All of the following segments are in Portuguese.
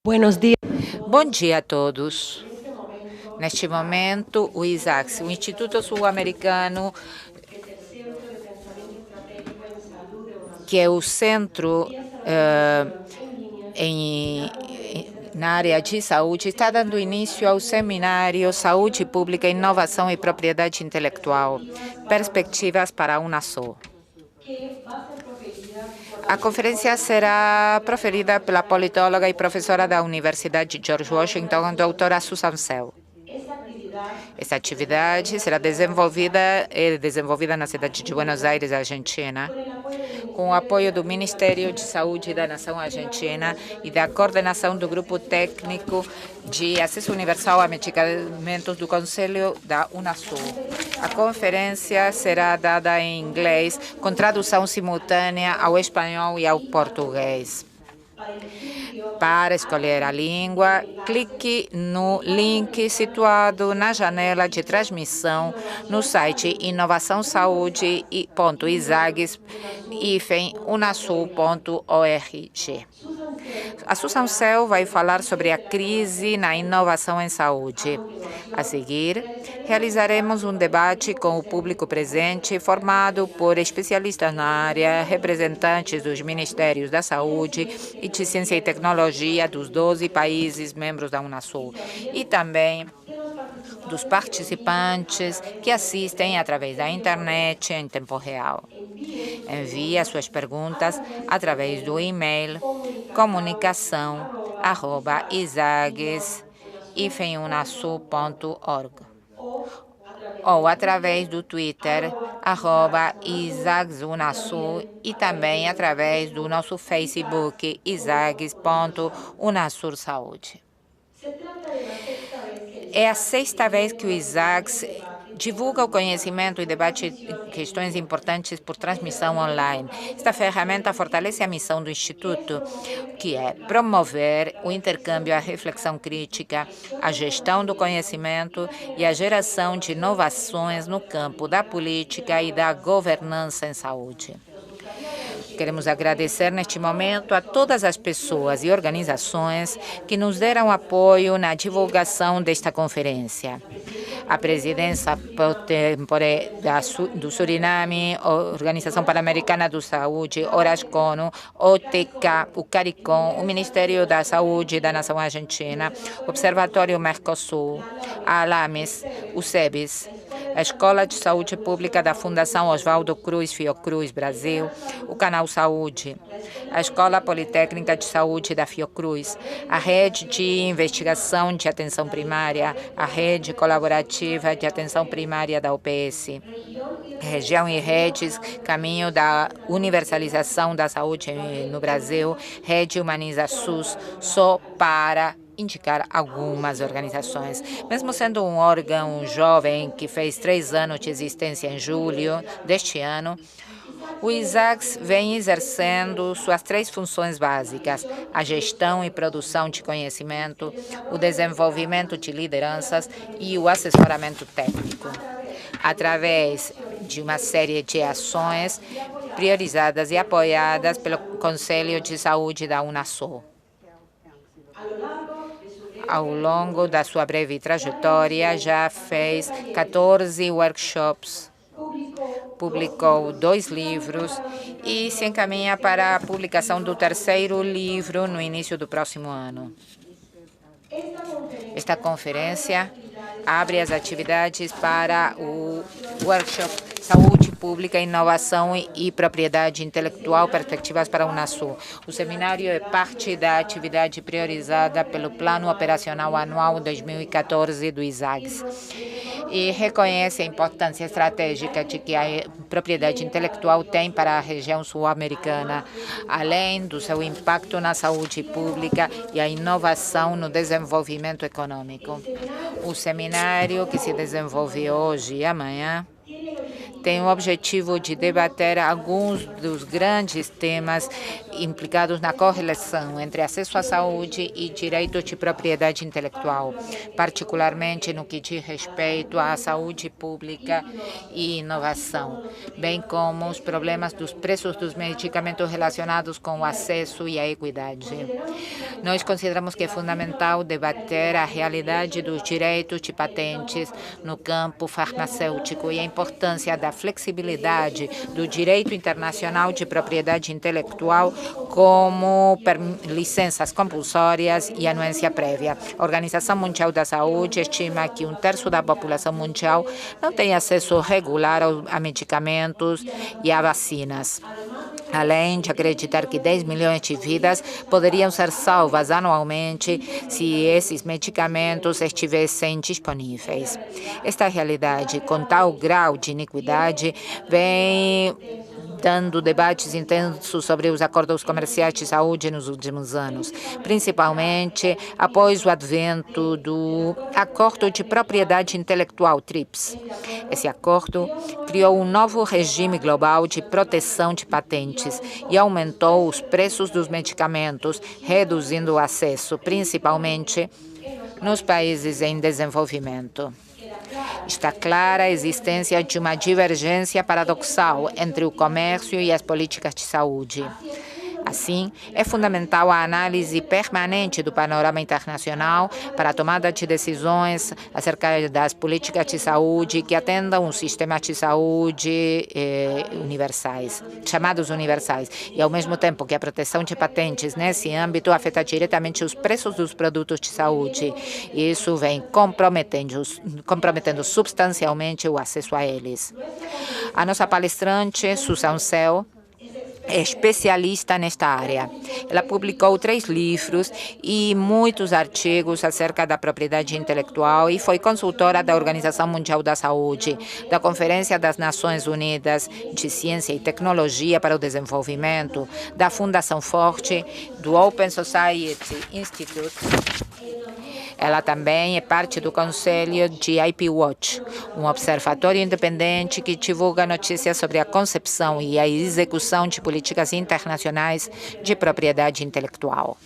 Buenos días. Bom dia a todos. Neste momento, o ISAX, o Instituto Sul-Americano, que é o centro na área de saúde, está dando início ao seminário Saúde Pública, Inovação e Propriedade Intelectual, Perspectivas para a Unasul. A conferência será proferida pela politóloga e professora da Universidade George Washington, doutora Susan Sell. Essa atividade será desenvolvida na cidade de Buenos Aires, Argentina, com o apoio do Ministério de Saúde da Nação Argentina e da coordenação do Grupo Técnico de Acesso Universal a Medicamentos do Conselho da Unasul. A conferência será dada em inglês, com tradução simultânea ao espanhol e ao português. Para escolher a língua, clique no link situado na janela de transmissão no site inovaçãosaúde.isags-unasul.org. A Susan Sell vai falar sobre a crise na inovação em saúde. A seguir, realizaremos um debate com o público presente, formado por especialistas na área, representantes dos Ministérios da Saúde e de Ciência e Tecnologia dos 12 países membros da Unasul e também dos participantes que assistem através da internet em tempo real. Envie as suas perguntas através do e-mail comunicação@isags-unasul.org ou através do Twitter, @isags-unasul e também através do nosso Facebook, isags.unasul-saúde. É a sexta vez que o ISAGS divulga o conhecimento e debate questões importantes por transmissão online. Esta ferramenta fortalece a missão do Instituto, que é promover o intercâmbio, a reflexão crítica, a gestão do conhecimento e a geração de inovações no campo da política e da governança em saúde. Queremos agradecer neste momento a todas as pessoas e organizações que nos deram apoio na divulgação desta conferência. A Presidência do Suriname, a Organização Pan-Americana da Saúde, Orascono, OTK, o CARICOM, o Ministério da Saúde da Nação Argentina, o Observatório Mercosul, a ALAMES, o SEBIS, a Escola de Saúde Pública da Fundação Oswaldo Cruz Fiocruz Brasil, o Canal Saúde, a Escola Politécnica de Saúde da Fiocruz, a Rede de Investigação de Atenção Primária, a Rede Colaborativa de Atenção Primária da UPS, Região e Redes, Caminho da Universalização da Saúde no Brasil, Rede Humaniza SUS, só para indicar algumas organizações. Mesmo sendo um órgão jovem que fez 3 anos de existência em julho deste ano, o ISAGS vem exercendo suas 3 funções básicas: a gestão e produção de conhecimento, o desenvolvimento de lideranças e o assessoramento técnico, através de uma série de ações priorizadas e apoiadas pelo Conselho de Saúde da Unasul. Ao longo da sua breve trajetória, já fez 14 workshops, publicou 2 livros e se encaminha para a publicação do 3º livro no início do próximo ano. Esta conferência abre as atividades para o workshop Saúde Pública, Inovação e Propriedade Intelectual, Perspectivas para a Unasul. O seminário é parte da atividade priorizada pelo Plano Operacional Anual 2014 do ISAGS e reconhece a importância estratégica de que a propriedade intelectual tem para a região sul-americana, além do seu impacto na saúde pública e a inovação no desenvolvimento econômico. O seminário, que se desenvolve hoje e amanhã, tem o objetivo de debater alguns dos grandes temas implicados na correlação entre acesso à saúde e direito de propriedade intelectual, particularmente no que diz respeito à saúde pública e inovação, bem como os problemas dos preços dos medicamentos relacionados com o acesso e a equidade. Nós consideramos que é fundamental debater a realidade dos direitos de patentes no campo farmacêutico e a importância da flexibilidade do direito internacional de propriedade intelectual, como licenças compulsórias e anuência prévia. A Organização Mundial da Saúde estima que 1/3 da população mundial não tem acesso regular a medicamentos e a vacinas, além de acreditar que 10 milhões de vidas poderiam ser salvas anualmente se esses medicamentos estivessem disponíveis. Esta realidade, com tal grau de iniquidade, vem dando debates intensos sobre os acordos comerciais de saúde nos últimos anos, principalmente após o advento do Acordo de Propriedade Intelectual, TRIPS. Esse acordo criou um novo regime global de proteção de patentes e aumentou os preços dos medicamentos, reduzindo o acesso, principalmente nos países em desenvolvimento. Está clara a existência de uma divergência paradoxal entre o comércio e as políticas de saúde. Assim, é fundamental a análise permanente do panorama internacional para a tomada de decisões acerca das políticas de saúde que atendam um sistema de saúde universais, chamados universais, e ao mesmo tempo que a proteção de patentes nesse âmbito afeta diretamente os preços dos produtos de saúde. Isso vem comprometendo substancialmente o acesso a eles. A nossa palestrante, Susan Seo, é especialista nesta área. Ela publicou 3 livros e muitos artigos acerca da propriedade intelectual e foi consultora da Organização Mundial da Saúde, da Conferência das Nações Unidas de Ciência e Tecnologia para o Desenvolvimento, da Fundação Forte, do Open Society Institute. Ela também é parte do Conselho de IP Watch, um observatório independente que divulga notícias sobre a concepção e a execução de políticas internacionais de propriedade intelectual.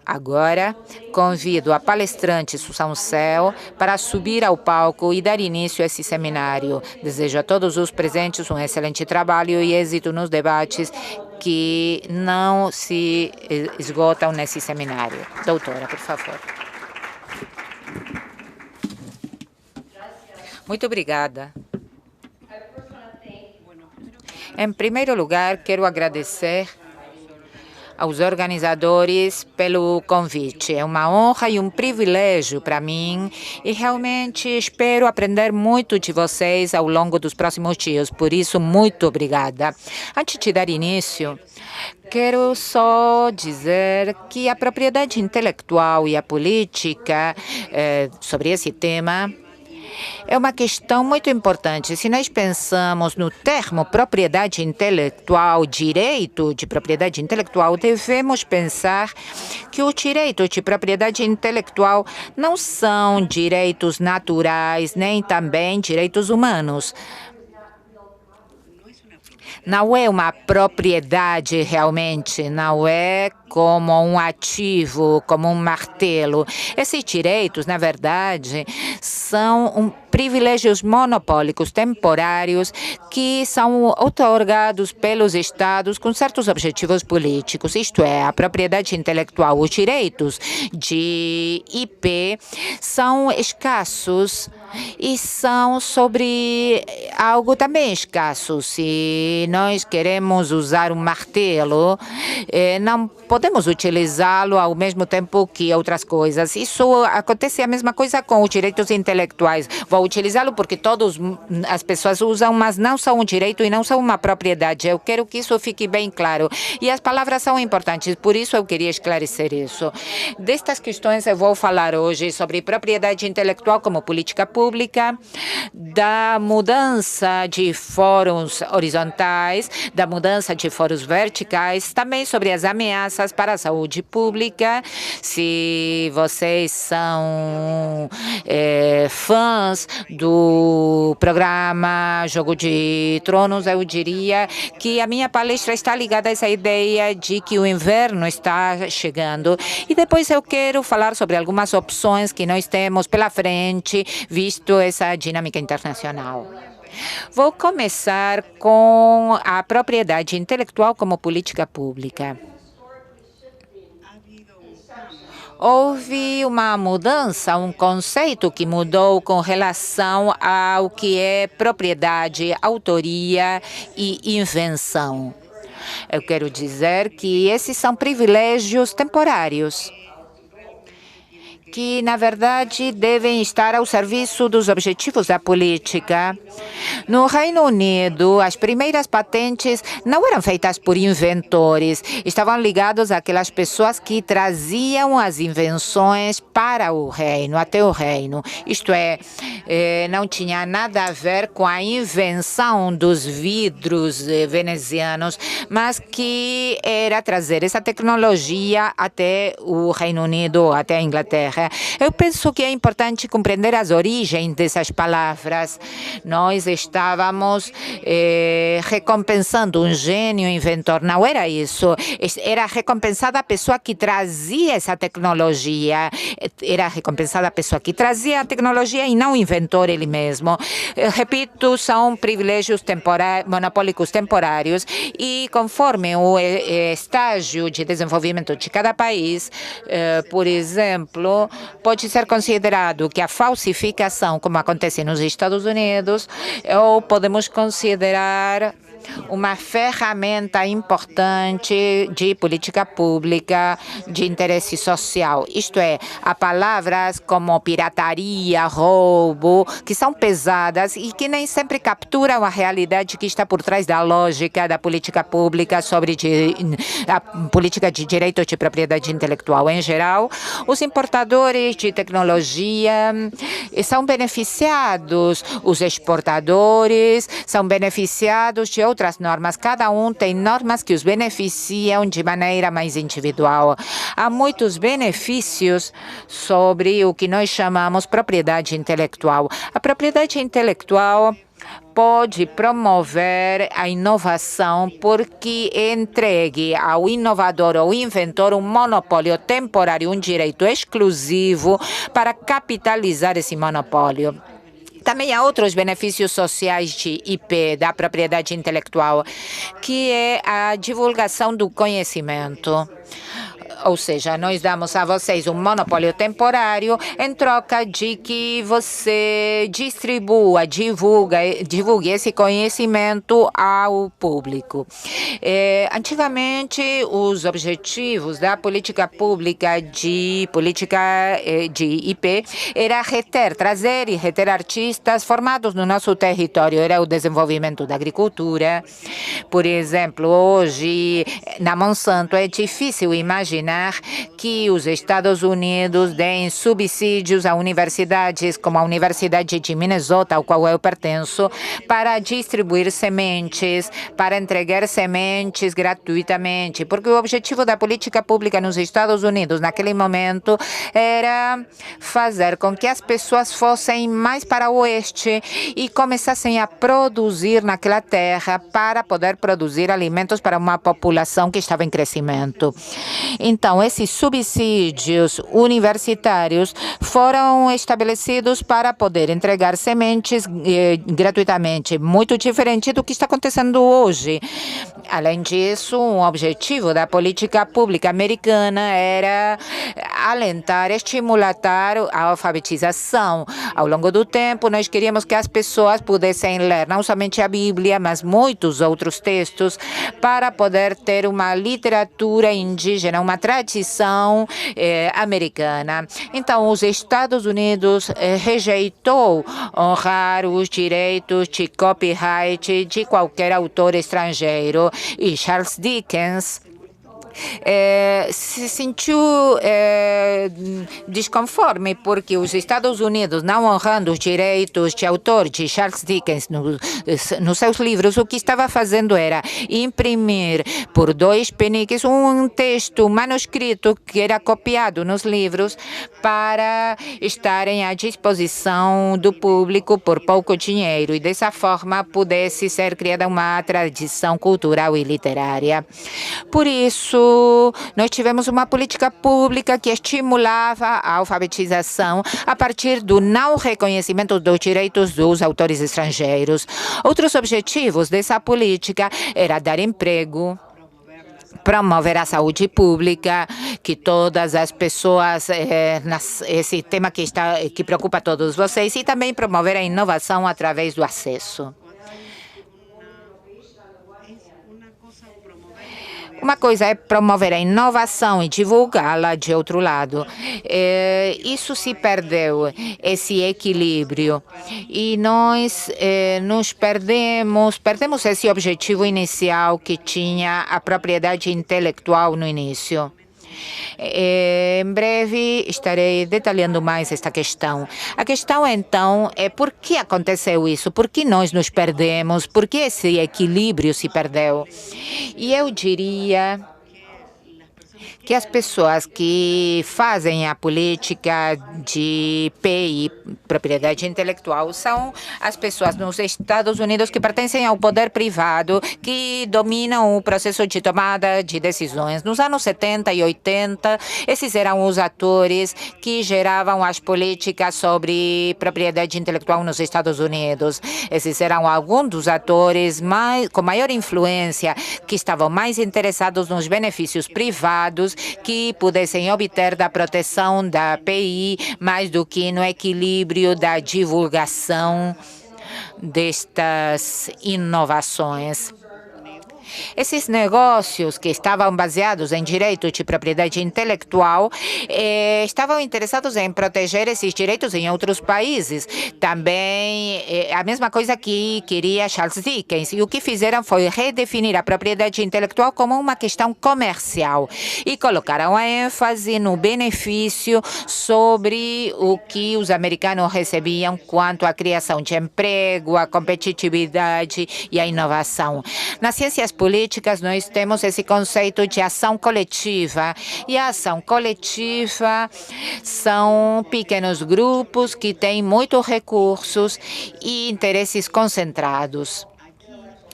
Agora, convido a palestrante Susan Seo para subir ao palco e dar início a esse seminário. Desejo a todos os presentes um excelente trabalho e êxito nos debates que não se esgotam nesse seminário. Doutora, por favor. Muito obrigada. Em primeiro lugar, quero agradecer aos organizadores pelo convite. É uma honra e um privilégio para mim e realmente espero aprender muito de vocês ao longo dos próximos dias. Por isso, muito obrigada. Antes de dar início, quero só dizer que a propriedade intelectual e a política sobre esse tema é uma questão muito importante. Se nós pensamos no termo propriedade intelectual, direito de propriedade intelectual, devemos pensar que os direitos de propriedade intelectual não são direitos naturais, nem também direitos humanos. Não é uma propriedade realmente, não é como um ativo, como um martelo. Esses direitos, na verdade, são privilégios monopólicos temporários que são outorgados pelos estados com certos objetivos políticos. Isto é, a propriedade intelectual, os direitos de IP são escassos e são sobre algo também escasso. Se nós queremos usar um martelo, não podemos utilizá-lo ao mesmo tempo que outras coisas. Isso acontece a mesma coisa com os direitos intelectuais. Vou utilizá-lo porque todas as pessoas usam, mas não são um direito e não são uma propriedade. Eu quero que isso fique bem claro. E as palavras são importantes, por isso eu queria esclarecer isso. Destas questões eu vou falar hoje sobre propriedade intelectual como política pública, da mudança de fóruns horizontais, da mudança de fóruns verticais, também sobre as ameaças para a saúde pública. Se vocês são fãs do programa Jogo de Tronos, eu diria que a minha palestra está ligada a essa ideia de que o inverno está chegando. E depois eu quero falar sobre algumas opções que nós temos pela frente, visto essa dinâmica internacional. Vou começar com a propriedade intelectual como política pública. houve uma mudança, um conceito que mudou com relação ao que é propriedade, autoria e invenção. Eu quero dizer que esses são privilégios temporários, que, na verdade, devem estar ao serviço dos objetivos da política. No Reino Unido, as primeiras patentes não eram feitas por inventores, estavam ligados àquelas pessoas que traziam as invenções para o reino, até o reino. Isto é, não tinha nada a ver com a invenção dos vidros venezianos, mas que era trazer essa tecnologia até o Reino Unido, até a Inglaterra. Eu penso que é importante compreender as origens dessas palavras. Nós estávamos recompensando um gênio inventor. Não era isso. Era recompensada a pessoa que trazia essa tecnologia. Era recompensada a pessoa que trazia a tecnologia e não o inventor ele mesmo. Repito, são privilégios monopólicos temporários e conforme o estágio de desenvolvimento de cada país, por exemplo, pode ser considerado que a falsificação, como acontece nos Estados Unidos, ou podemos considerar uma ferramenta importante de política pública de interesse social. Isto é, há palavras como pirataria, roubo, que são pesadas e que nem sempre capturam a realidade que está por trás da lógica da política pública sobre a política de direito de propriedade intelectual. Em geral, os importadores de tecnologia são beneficiados, os exportadores são beneficiados de outras normas. Cada um tem normas que os beneficiam de maneira mais individual. Há muitos benefícios sobre o que nós chamamos propriedade intelectual. A propriedade intelectual pode promover a inovação porque entregue ao inovador ou inventor um monopólio temporário, um direito exclusivo para capitalizar esse monopólio. Também há outros benefícios sociais de IP, da propriedade intelectual, que é a divulgação do conhecimento. Ou seja, nós damos a vocês um monopólio temporário em troca de que você distribua, divulgue esse conhecimento ao público. Antigamente, os objetivos da política pública de IP era trazer e reter artistas formados no nosso território. Era o desenvolvimento da agricultura. Por exemplo, hoje, na Monsanto, é difícil imaginar que os Estados Unidos deem subsídios a universidades como a Universidade de Minnesota, ao qual eu pertenço, para distribuir sementes, para entregar sementes gratuitamente, porque o objetivo da política pública nos Estados Unidos naquele momento era fazer com que as pessoas fossem mais para o oeste e começassem a produzir naquela terra para poder produzir alimentos para uma população que estava em crescimento. Então, esses subsídios universitários foram estabelecidos para poder entregar sementes gratuitamente, muito diferente do que está acontecendo hoje. Além disso, um objetivo da política pública americana era alentar, estimular a alfabetização. Ao longo do tempo, nós queríamos que as pessoas pudessem ler não somente a Bíblia, mas muitos outros textos para poder ter uma literatura indígena, uma tradição americana. Então, os Estados Unidos rejeitou honrar os direitos de copyright de qualquer autor estrangeiro. E Charles Dickens se sentiu desconforme porque os Estados Unidos, não honrando os direitos de autor de Charles Dickens nos seus livros, o que estava fazendo era imprimir por 2 peniques um texto manuscrito que era copiado nos livros para estarem à disposição do público por pouco dinheiro e dessa forma pudesse ser criada uma tradição cultural e literária. Por isso, nós tivemos uma política pública que estimulava a alfabetização a partir do não reconhecimento dos direitos dos autores estrangeiros. Outros objetivos dessa política era dar emprego, promover a saúde pública, que todas as pessoas, esse tema que preocupa todos vocês, e também promover a inovação através do acesso. Uma coisa é promover a inovação e divulgá-la de outro lado. Isso se perdeu, esse equilíbrio. E nós perdemos esse objetivo inicial que tinha a propriedade intelectual no início. Em breve estarei detalhando mais esta questão. A questão, então, é por que aconteceu isso? Por que nós nos perdemos? Por que esse equilíbrio se perdeu? E eu diria que as pessoas que fazem a política de PI, propriedade intelectual, são as pessoas nos Estados Unidos que pertencem ao poder privado, que dominam o processo de tomada de decisões. Nos anos 70 e 80, esses eram os atores que geravam as políticas sobre propriedade intelectual nos Estados Unidos. Esses eram alguns dos atores com maior influência, que estavam mais interessados nos benefícios privados que pudessem obter da proteção da PI mais do que no equilíbrio da divulgação destas inovações. Esses negócios que estavam baseados em direito de propriedade intelectual estavam interessados em proteger esses direitos em outros países. Também a mesma coisa que queria Charles Dickens. E o que fizeram foi redefinir a propriedade intelectual como uma questão comercial e colocaram a ênfase no benefício sobre o que os americanos recebiam quanto à criação de emprego, a competitividade e a inovação. Nas ciências políticas, nós temos esse conceito de ação coletiva. E a ação coletiva são pequenos grupos que têm muitos recursos e interesses concentrados.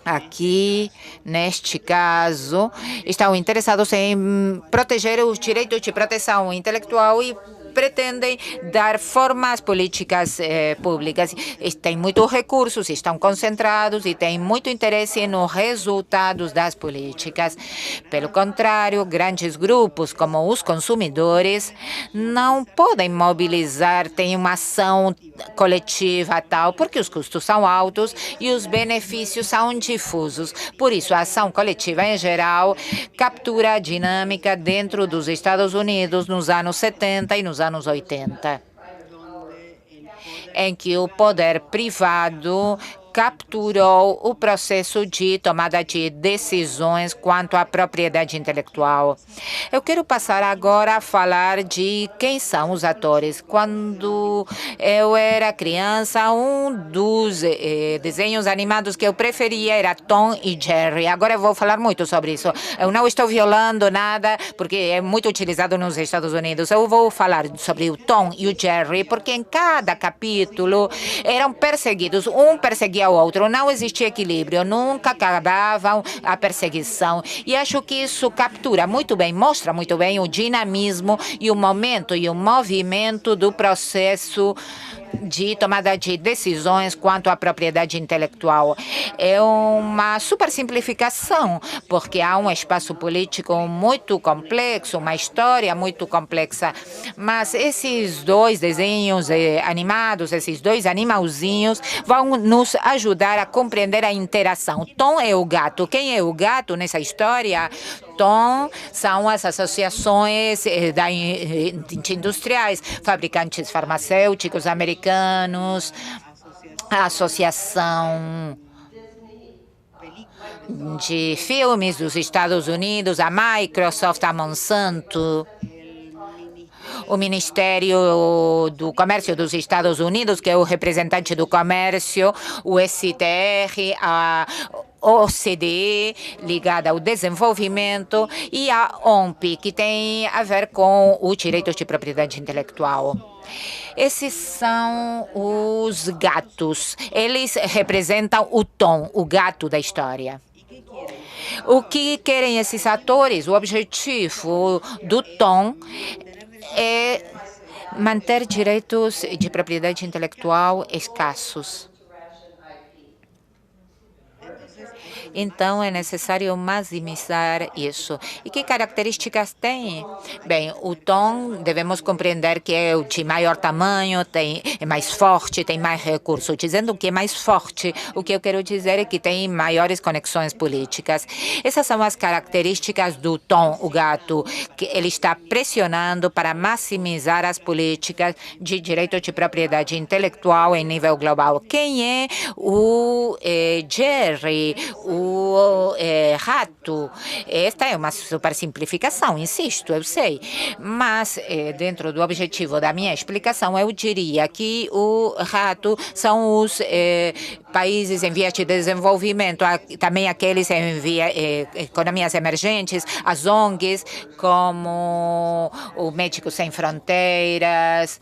Aqui, neste caso, estão interessados em proteger os direitos de proteção intelectual e pretendem dar forma às políticas públicas. Têm muitos recursos, estão concentrados e têm muito interesse nos resultados das políticas. Pelo contrário, grandes grupos como os consumidores não podem mobilizar, têm uma ação coletiva tal, porque os custos são altos e os benefícios são difusos. Por isso, a ação coletiva, em geral, captura a dinâmica dentro dos Estados Unidos nos anos 70 e nos anos 80, em que o poder privado capturou o processo de tomada de decisões quanto à propriedade intelectual. Eu quero passar agora a falar de quem são os atores. Quando eu era criança, um dos desenhos animados que eu preferia era Tom e Jerry. Agora eu vou falar muito sobre isso. Eu não estou violando nada, porque é muito utilizado nos Estados Unidos. Eu vou falar sobre o Tom e o Jerry, porque em cada capítulo eram perseguidos. Um perseguia o outro, não existia equilíbrio, nunca acabavam a perseguição. E acho que isso captura muito bem, mostra muito bem o dinamismo e o momento e o movimento do processo de tomada de decisões quanto à propriedade intelectual. É uma super simplificação, porque há um espaço político muito complexo, uma história muito complexa, mas esses dois desenhos animados, esses dois animalzinhos, vão nos ajudar a compreender a interação. Tom é o gato. Quem é o gato nessa história? Tom são as associações industriais, fabricantes farmacêuticos americanos, a Associação de Filmes dos Estados Unidos, a Microsoft, a Monsanto, o Ministério do Comércio dos Estados Unidos, que é o representante do comércio, o STR, a OCDE, ligada ao desenvolvimento, e a OMP, que tem a ver com o direito de propriedade intelectual. Esses são os gatos. Eles representam o Tom, o gato da história. O que querem esses atores? O objetivo do Tom é manter direitos de propriedade intelectual escassos. Então, é necessário maximizar isso. E que características tem? Bem, o tom, devemos compreender que é o de maior tamanho, é mais forte, tem mais recursos. Dizendo que é mais forte, o que eu quero dizer é que tem maiores conexões políticas. Essas são as características do tom, o gato, que ele está pressionando para maximizar as políticas de direito de propriedade intelectual em nível global. Quem é o Jerry, o rato? Esta é uma super simplificação, insisto, eu sei, mas dentro do objetivo da minha explicação, eu diria que o rato são os países em vias de desenvolvimento, também aqueles em economias emergentes, as ONGs, como o Médicos Sem Fronteiras,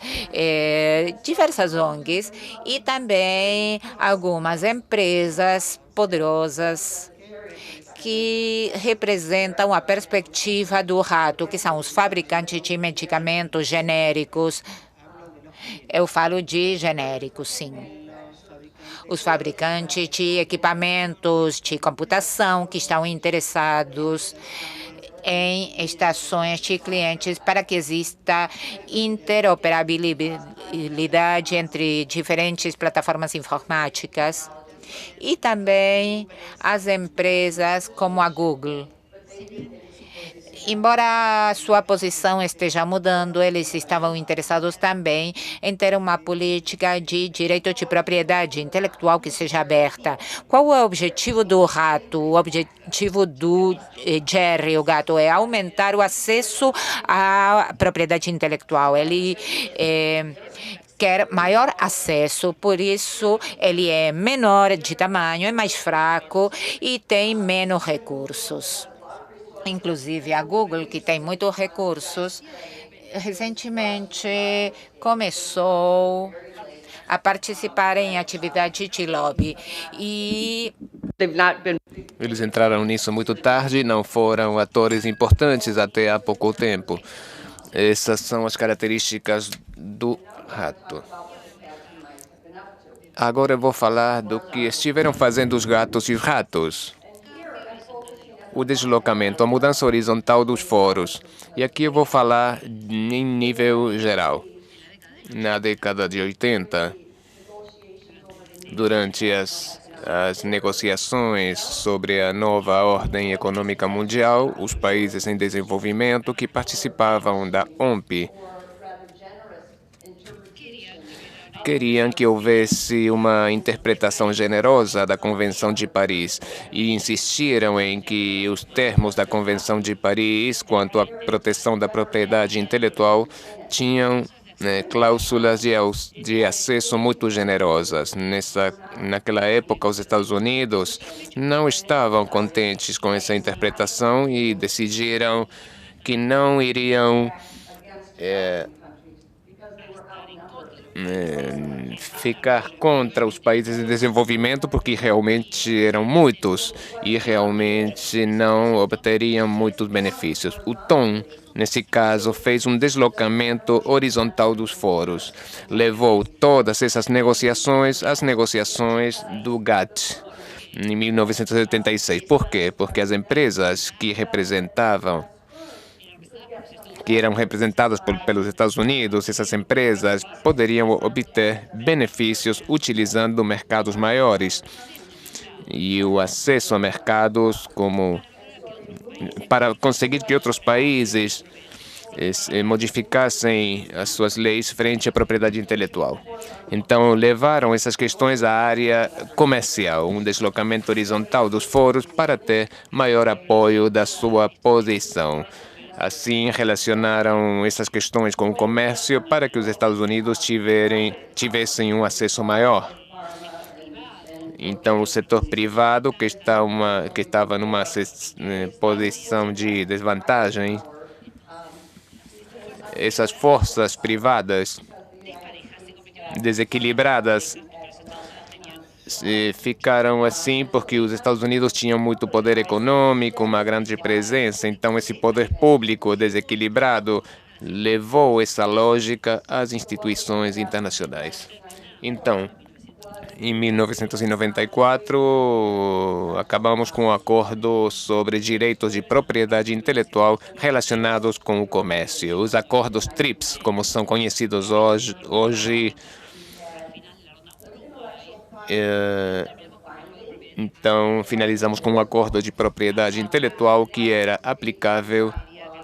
diversas ONGs, e também algumas empresas poderosas que representam a perspectiva do rato, que são os fabricantes de medicamentos genéricos. Eu falo de genéricos, sim. Os fabricantes de equipamentos de computação que estão interessados em estações de clientes para que exista interoperabilidade entre diferentes plataformas informáticas e também as empresas como a Google. Embora a sua posição esteja mudando, eles estavam interessados também em ter uma política de direito de propriedade intelectual que seja aberta. Qual é o objetivo do rato? O objetivo do Jerry, o gato, é aumentar o acesso à propriedade intelectual. Ele quer maior acesso, por isso ele é menor de tamanho, é mais fraco e tem menos recursos. Inclusive, a Google, que tem muitos recursos, recentemente começou a participar em atividade de lobby. Eles entraram nisso muito tarde, não foram atores importantes até há pouco tempo. Essas são as características do rato. Agora eu vou falar do que estiveram fazendo os gatos e os ratos. O deslocamento, a mudança horizontal dos foros. E aqui eu vou falar em nível geral. Na década de 80, durante as negociações sobre a nova ordem econômica mundial, os países em desenvolvimento que participavam da OMP queriam que houvesse uma interpretação generosa da Convenção de Paris e insistiram em que os termos da Convenção de Paris quanto à proteção da propriedade intelectual tinham cláusulas de acesso muito generosas. Naquela época, os Estados Unidos não estavam contentes com essa interpretação e decidiram que não iriam ficar contra os países em desenvolvimento, porque realmente eram muitos e realmente não obteriam muitos benefícios. O tom, nesse caso, fez um deslocamento horizontal dos foros. Levou todas essas negociações às negociações do GATT, em 1986. Por quê? Porque as empresas que eram representadas pelos Estados Unidos, essas empresas poderiam obter benefícios utilizando mercados maiores e o acesso a mercados para conseguir que outros países modificassem as suas leis frente à propriedade intelectual. Então, levaram essas questões à área comercial, um deslocamento horizontal dos foros para ter maior apoio da sua posição. Assim, relacionaram essas questões com o comércio para que os Estados Unidos tivessem um acesso maior. Então, o setor privado, que estava numa posição de desvantagem, essas forças privadas desequilibradas ficaram assim porque os Estados Unidos tinham muito poder econômico, uma grande presença. Então, esse poder público desequilibrado levou essa lógica às instituições internacionais. Então, Em 1994, acabamos com um acordo sobre direitos de propriedade intelectual relacionados com o comércio. Os acordos TRIPS, como são conhecidos hoje, então finalizamos com um acordo de propriedade intelectual que era aplicável,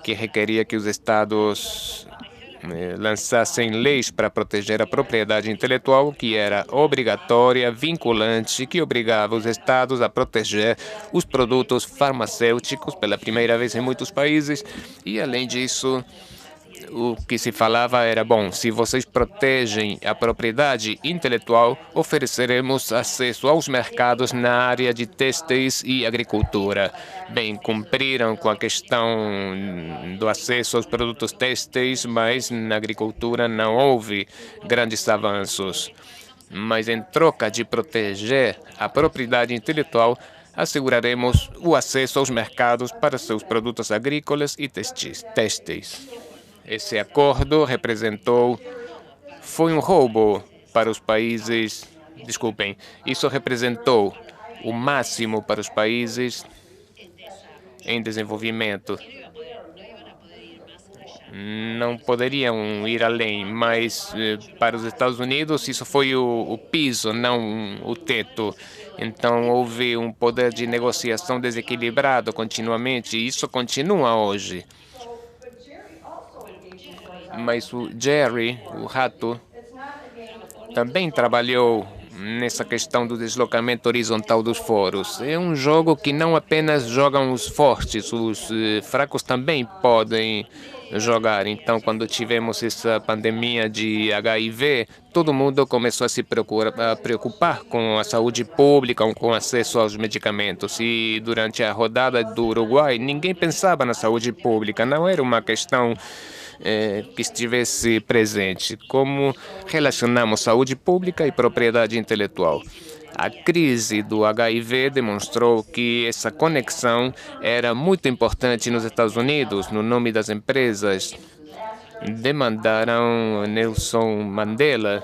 que requeria que os estados lançassem leis para proteger a propriedade intelectual, que era obrigatória, vinculante, que obrigava os estados a proteger os produtos farmacêuticos pela primeira vez em muitos países. E, além disso, o que se falava era, bom, se vocês protegem a propriedade intelectual, ofereceremos acesso aos mercados na área de têxteis e agricultura. Bem, cumpriram com a questão do acesso aos produtos têxteis, mas na agricultura não houve grandes avanços. Mas em troca de proteger a propriedade intelectual, asseguraremos o acesso aos mercados para seus produtos agrícolas e têxteis. Esse acordo foi um roubo para os países, desculpem, isso representou o máximo para os países em desenvolvimento. Não poderiam ir além, mas para os Estados Unidos isso foi o piso, não o teto. Então houve um poder de negociação desequilibrado continuamente, e isso continua hoje. Mas o Jerry, o rato, também trabalhou nessa questão do deslocamento horizontal dos foros. É um jogo que não apenas jogam os fortes, os fracos também podem jogar. Então, quando tivemos essa pandemia de HIV, todo mundo começou a se preocupar com a saúde pública, com acesso aos medicamentos. E durante a rodada do Uruguai, ninguém pensava na saúde pública. Não era uma questão que estivesse presente. Como relacionamos saúde pública e propriedade intelectual? A crise do HIV demonstrou que essa conexão era muito importante nos Estados Unidos. No nome das empresas, demandaram Nelson Mandela.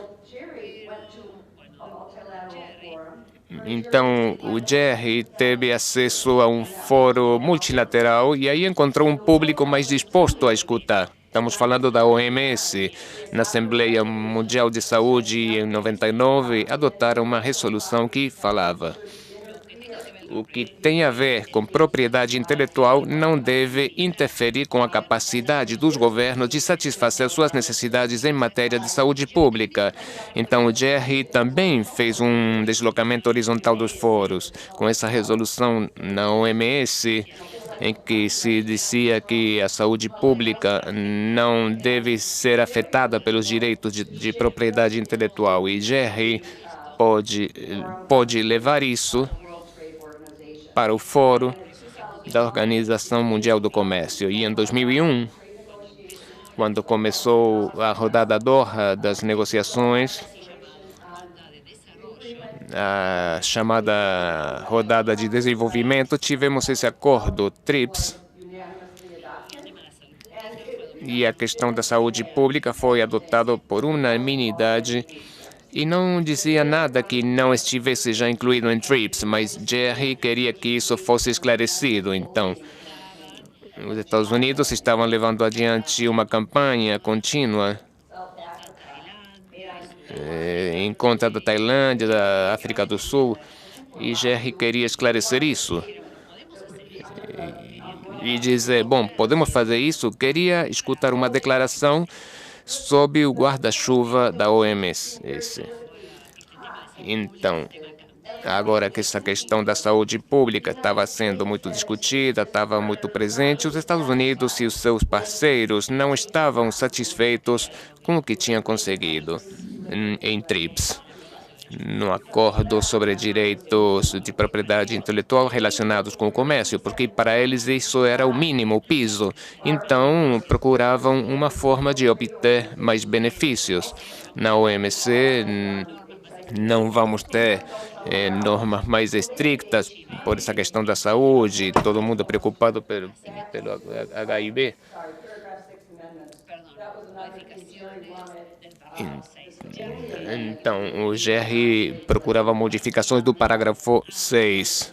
Então, o Jerry teve acesso a um fórum multilateral e aí encontrou um público mais disposto a escutar. Estamos falando da OMS. Na Assembleia Mundial de Saúde, em 99, adotaram uma resolução que falava: o que tem a ver com propriedade intelectual não deve interferir com a capacidade dos governos de satisfazer suas necessidades em matéria de saúde pública. Então, o Jerry também fez um deslocamento horizontal dos foros. Com essa resolução na OMS, em que se dizia que a saúde pública não deve ser afetada pelos direitos de propriedade intelectual. E Jerry pode levar isso para o Fórum da Organização Mundial do Comércio. E em 2001, quando começou a rodada Doha das negociações, a chamada rodada de desenvolvimento, tivemos esse acordo TRIPS, e a questão da saúde pública foi adotada por unanimidade e não dizia nada que não estivesse já incluído em TRIPS, mas Jerry queria que isso fosse esclarecido. Então, os Estados Unidos estavam levando adiante uma campanha contínua em contra da Tailândia, da África do Sul, e Jerry queria esclarecer isso. E dizer, bom, podemos fazer isso? Queria escutar uma declaração sob o guarda-chuva da OMS. Então, agora que essa questão da saúde pública estava sendo muito discutida, estava muito presente, os Estados Unidos e os seus parceiros não estavam satisfeitos com o que tinham conseguido em TRIPS, no acordo sobre direitos de propriedade intelectual relacionados com o comércio, porque para eles isso era o mínimo, o piso. Então, procuravam uma forma de obter mais benefícios. Na OMC, não vamos ter normas mais estrictas por essa questão da saúde, todo mundo preocupado pelo HIV. Então, o GR procurava modificações do parágrafo 6,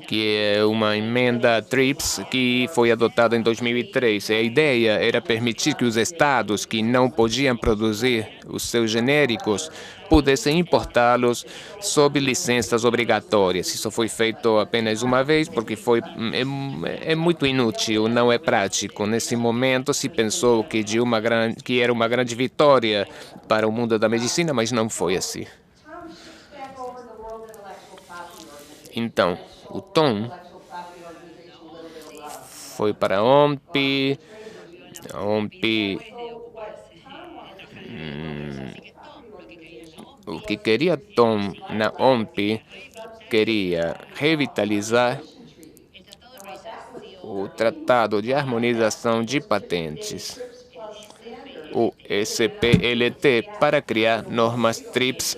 que é uma emenda TRIPS que foi adotada em 2003. A ideia era permitir que os estados que não podiam produzir os seus genéricos pudessem importá-los sob licenças obrigatórias. Isso foi feito apenas uma vez porque é muito inútil, não é prático. Nesse momento se pensou que era uma grande vitória para o mundo da medicina, mas não foi assim. Então, o Tom foi para a OMP. A OMP, o que queria Tom na OMP, queria revitalizar o Tratado de Harmonização de Patentes, o SPLT, para criar normas TRIPS,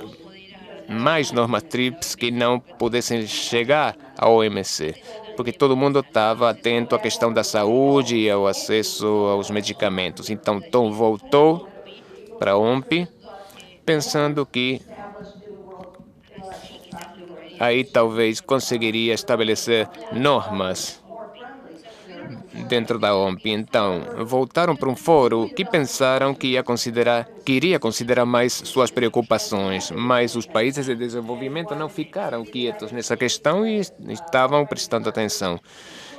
mais normas TRIPS que não pudessem chegar à OMC, porque todo mundo estava atento à questão da saúde e ao acesso aos medicamentos. Então, Tom voltou para a OMP, pensando que aí talvez conseguiria estabelecer normas dentro da OMP. Então, voltaram para um fórum que pensaram que iria considerar mais suas preocupações, mas os países de desenvolvimento não ficaram quietos nessa questão e estavam prestando atenção.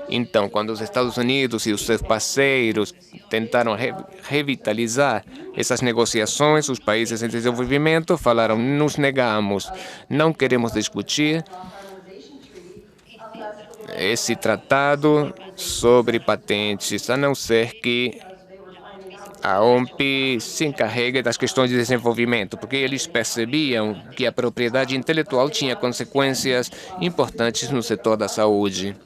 Então, quando os Estados Unidos e os seus parceiros tentaram revitalizar essas negociações, os países em desenvolvimento falaram: nos negamos, não queremos discutir esse tratado sobre patentes, a não ser que a OMP se encarregue das questões de desenvolvimento, porque eles percebiam que a propriedade intelectual tinha consequências importantes no setor da saúde.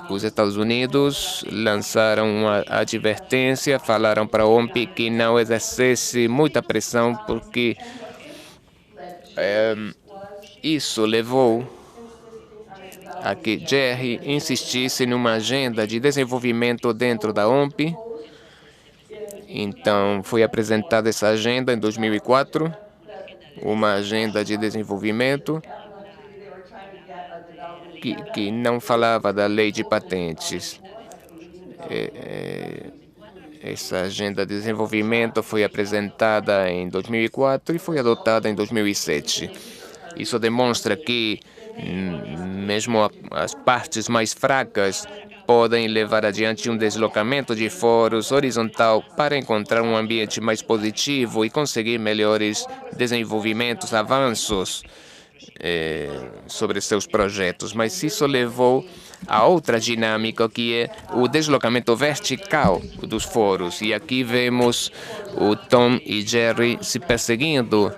Os Estados Unidos lançaram uma advertência, falaram para a OMP que não exercesse muita pressão, porque isso levou a que Jerry insistisse numa agenda de desenvolvimento dentro da OMP. Então, foi apresentada essa agenda em 2004, uma agenda de desenvolvimento que não falava da lei de patentes. Essa agenda de desenvolvimento foi apresentada em 2004 e foi adotada em 2007. Isso demonstra que mesmo as partes mais fracas podem levar adiante um deslocamento de fóruns horizontal para encontrar um ambiente mais positivo e conseguir melhores desenvolvimentos, avanços sobre seus projetos. Mas isso levou a outra dinâmica, que é o deslocamento vertical dos fóruns. E aqui vemos o Tom e Jerry se perseguindo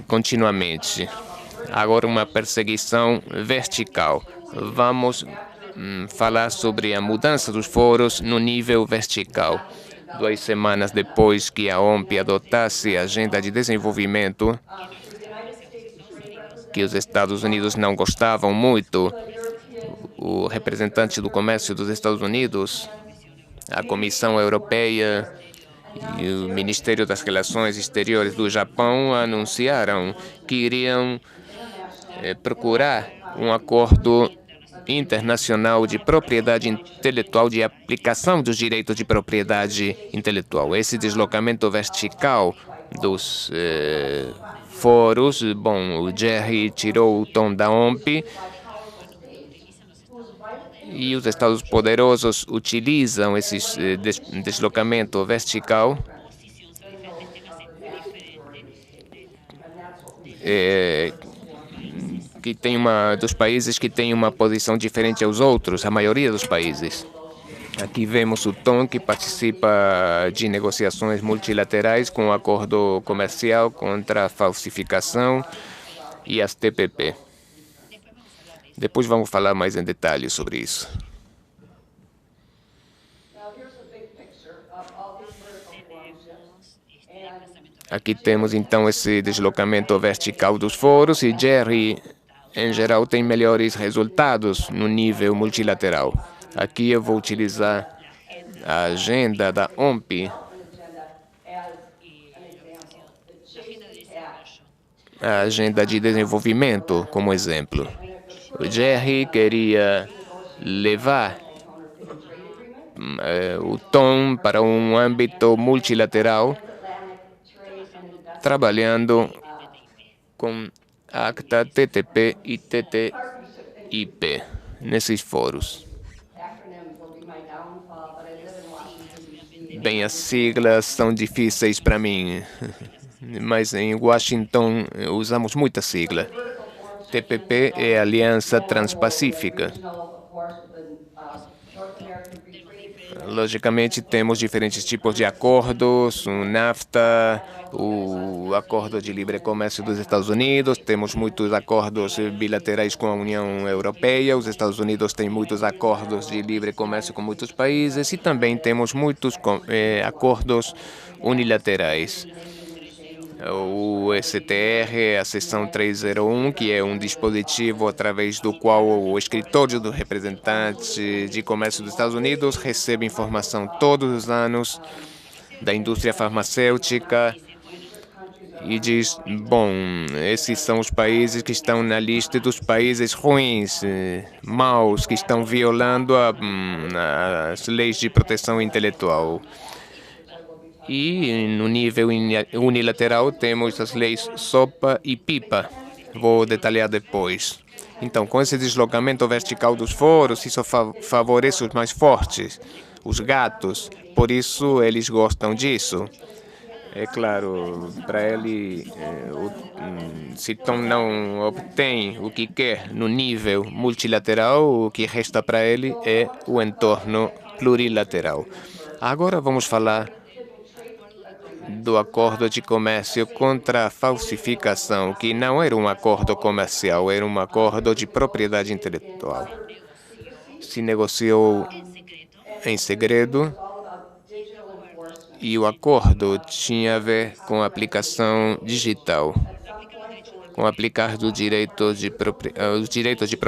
continuamente. Agora, uma perseguição vertical. Vamos falar sobre a mudança dos fóruns no nível vertical. 2 semanas depois que a OMP adotasse a agenda de desenvolvimento, que os Estados Unidos não gostavam muito, o representante do comércio dos Estados Unidos, a Comissão Europeia e o Ministério das Relações Exteriores do Japão anunciaram que iriam procurar um acordo internacional de propriedade intelectual, de aplicação dos direitos de propriedade intelectual. Esse deslocamento vertical dos fóruns, bom, o Jerry tirou o Tom da OMP e os Estados poderosos utilizam esse deslocamento vertical que tem dos países que tem uma posição diferente aos outros, a maioria dos países. Aqui vemos o Tom, que participa de negociações multilaterais com o acordo comercial contra a falsificação e as TPP. Depois vamos falar mais em detalhes sobre isso. Aqui temos então esse deslocamento vertical dos fóruns e Jerry, em geral, tem melhores resultados no nível multilateral. Aqui eu vou utilizar a agenda da OMP a agenda de desenvolvimento como exemplo. O Jerry queria levar o tom para um âmbito multilateral, trabalhando com ACTA, TTP e TTIP nesses fóruns. Bem, as siglas são difíceis para mim, mas em Washington usamos muita sigla. TPP é a Aliança Transpacífica. Logicamente, temos diferentes tipos de acordos, o NAFTA, o Acordo de Livre Comércio dos Estados Unidos, temos muitos acordos bilaterais com a União Europeia, os Estados Unidos têm muitos acordos de livre comércio com muitos países e também temos muitos acordos unilaterais. O STR, a seção 301, que é um dispositivo através do qual o escritório do representante de comércio dos Estados Unidos recebe informação todos os anos da indústria farmacêutica e diz, bom, esses são os países que estão na lista dos países ruins, maus, que estão violando as leis de proteção intelectual. E no nível unilateral temos as leis SOPA e PIPA. Vou detalhar depois. Então, com esse deslocamento vertical dos fóruns, isso favorece os mais fortes, os gatos. Por isso, eles gostam disso. É claro, para ele, se Tom não obtém o que quer no nível multilateral, o que resta para ele é o entorno plurilateral. Agora vamos falar do acordo de comércio contra a falsificação, que não era um acordo comercial, era um acordo de propriedade intelectual. Se negociou em segredo e o acordo tinha a ver com a aplicação digital, com aplicar do direito os direitos de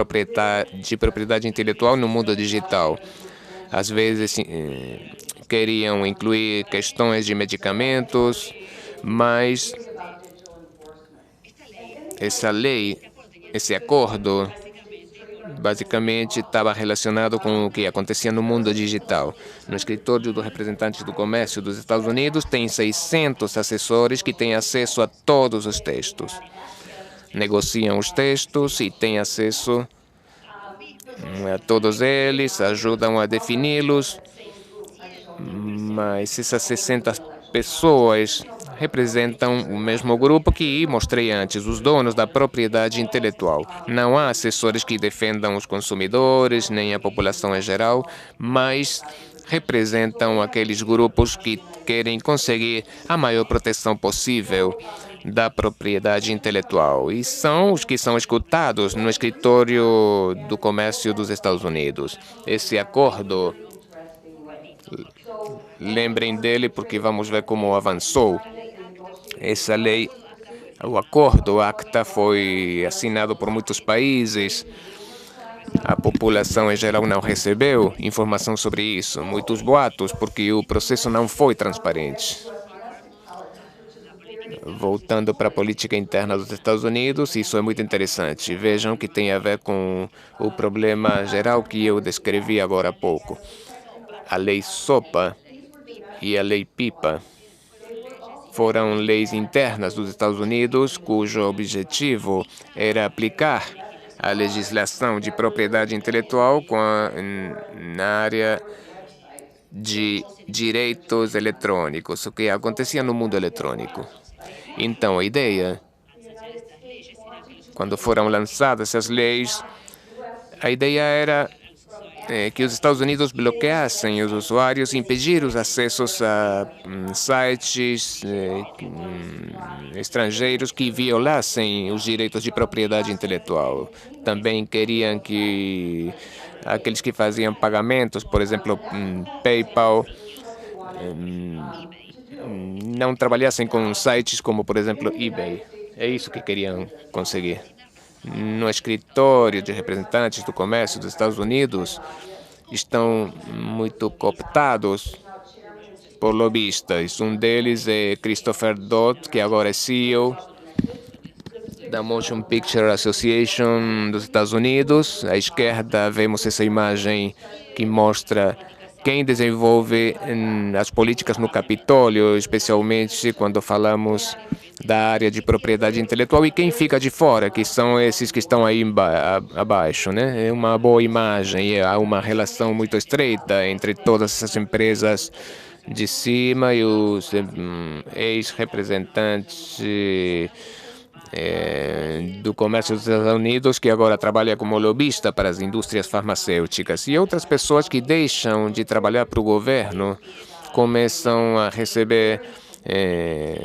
propriedade intelectual no mundo digital. Às vezes queriam incluir questões de medicamentos, mas essa lei, esse acordo, basicamente estava relacionado com o que acontecia no mundo digital. No escritório do representante do comércio dos Estados Unidos tem 600 assessores que têm acesso a todos os textos. Negociam os textos e têm acesso a todos eles, ajudam a defini-los. Mas essas 60 pessoas representam o mesmo grupo que mostrei antes, os donos da propriedade intelectual. Não há assessores que defendam os consumidores, nem a população em geral, mas representam aqueles grupos que querem conseguir a maior proteção possível da propriedade intelectual. E são os que são escutados no escritório do comércio dos Estados Unidos. Esse acordo, lembrem dele porque vamos ver como avançou. Essa lei, o acordo, o ACTA, foi assinado por muitos países. A população em geral não recebeu informação sobre isso. Muitos boatos, porque o processo não foi transparente. Voltando para a política interna dos Estados Unidos, isso é muito interessante. Vejam que tem a ver com o problema geral que eu descrevi agora há pouco. A lei SOPA e a lei PIPA foram leis internas dos Estados Unidos, cujo objetivo era aplicar a legislação de propriedade intelectual na área de direitos eletrônicos, o que acontecia no mundo eletrônico. Então, a ideia, quando foram lançadas essas leis, a ideia era que os Estados Unidos bloqueassem os usuários, impedir os acessos a sites estrangeiros que violassem os direitos de propriedade intelectual. Também queriam que aqueles que faziam pagamentos, por exemplo, PayPal, não trabalhassem com sites como, por exemplo, eBay. É isso que queriam conseguir. No escritório de representantes do comércio dos Estados Unidos, estão muito cooptados por lobistas. Um deles é Christopher Dodd, que agora é CEO. da Motion Picture Association dos Estados Unidos. À esquerda vemos essa imagem que mostra quem desenvolve as políticas no Capitólio, especialmente quando falamos da área de propriedade intelectual, e quem fica de fora, que são esses que estão aí abaixo, né? É uma boa imagem, e há uma relação muito estreita entre todas essas empresas de cima e os ex-representantes do comércio dos Estados Unidos, que agora trabalha como lobista para as indústrias farmacêuticas, e outras pessoas que deixam de trabalhar para o governo começam a receber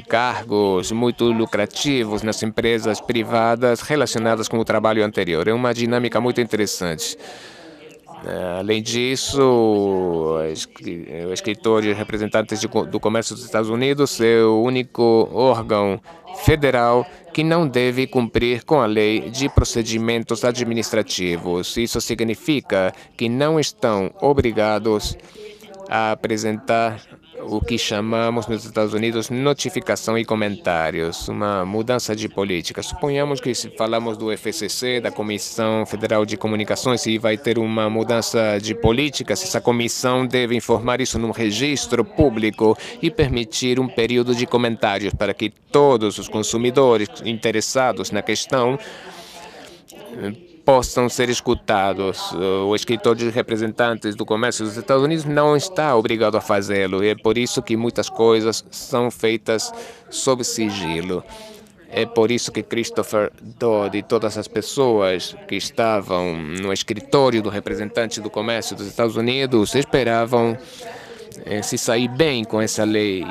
cargos muito lucrativos nas empresas privadas relacionadas com o trabalho anterior. É uma dinâmica muito interessante. Além disso, o escritório de representantes do comércio dos Estados Unidos é o único órgão federal que não deve cumprir com a lei de procedimentos administrativos. Isso significa que não estão obrigados a apresentar o que chamamos nos Estados Unidos notificação e comentários, uma mudança de política. Suponhamos que se falamos do FCC, da Comissão Federal de Comunicações, e vai ter uma mudança de política, se essa comissão deve informar isso num registro público e permitir um período de comentários para que todos os consumidores interessados na questão possam ser escutados. O escritório de representantes do comércio dos Estados Unidos não está obrigado a fazê-lo, e é por isso que muitas coisas são feitas sob sigilo. É por isso que Christopher Dodd e todas as pessoas que estavam no escritório do representante do comércio dos Estados Unidos esperavam se sair bem com essa lei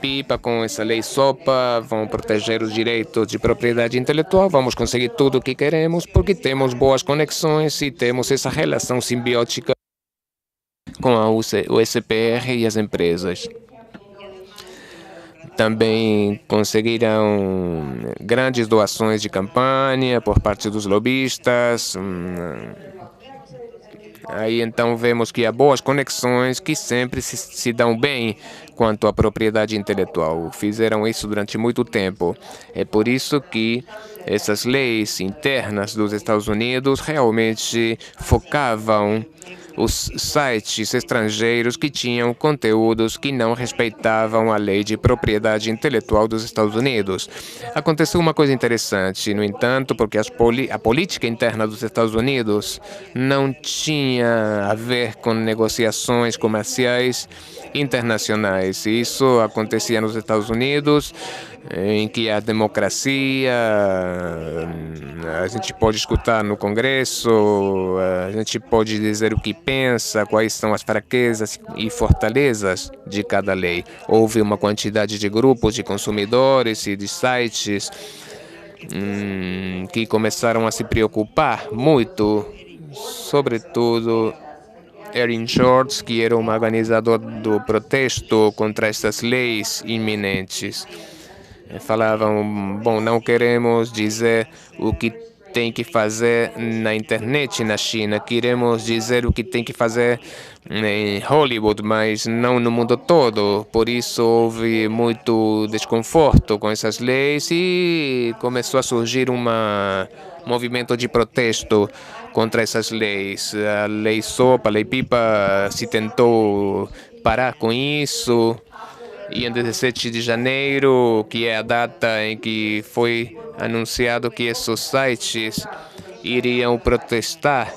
PIPA, com essa lei SOPA, vão proteger os direitos de propriedade intelectual, vamos conseguir tudo o que queremos porque temos boas conexões e temos essa relação simbiótica com o SPR e as empresas. Também conseguiram grandes doações de campanha por parte dos lobistas. Aí então vemos que há boas conexões que sempre se dão bem quanto à propriedade intelectual. Fizeram isso durante muito tempo. É por isso que essas leis internas dos Estados Unidos realmente focavam os sites estrangeiros que tinham conteúdos que não respeitavam a lei de propriedade intelectual dos Estados Unidos. Aconteceu uma coisa interessante, no entanto, porque a política interna dos Estados Unidos não tinha a ver com negociações comerciais internacionais. Isso acontecia nos Estados Unidos, em que a democracia, a gente pode escutar no Congresso, a gente pode dizer o que pensa, quais são as fraquezas e fortalezas de cada lei. Houve uma quantidade de grupos de consumidores e de sites que começaram a se preocupar muito, sobretudo Erin Shorts, que era um organizador do protesto contra essas leis iminentes. Falavam, bom, não queremos dizer o que tem que fazer na internet na China, queremos dizer o que tem que fazer em Hollywood, mas não no mundo todo. Por isso houve muito desconforto com essas leis e começou a surgir um movimento de protesto contra essas leis. A lei SOPA, a lei PIPA, se tentou parar com isso. E em 17 de janeiro, que é a data em que foi anunciado que esses sites iriam protestar,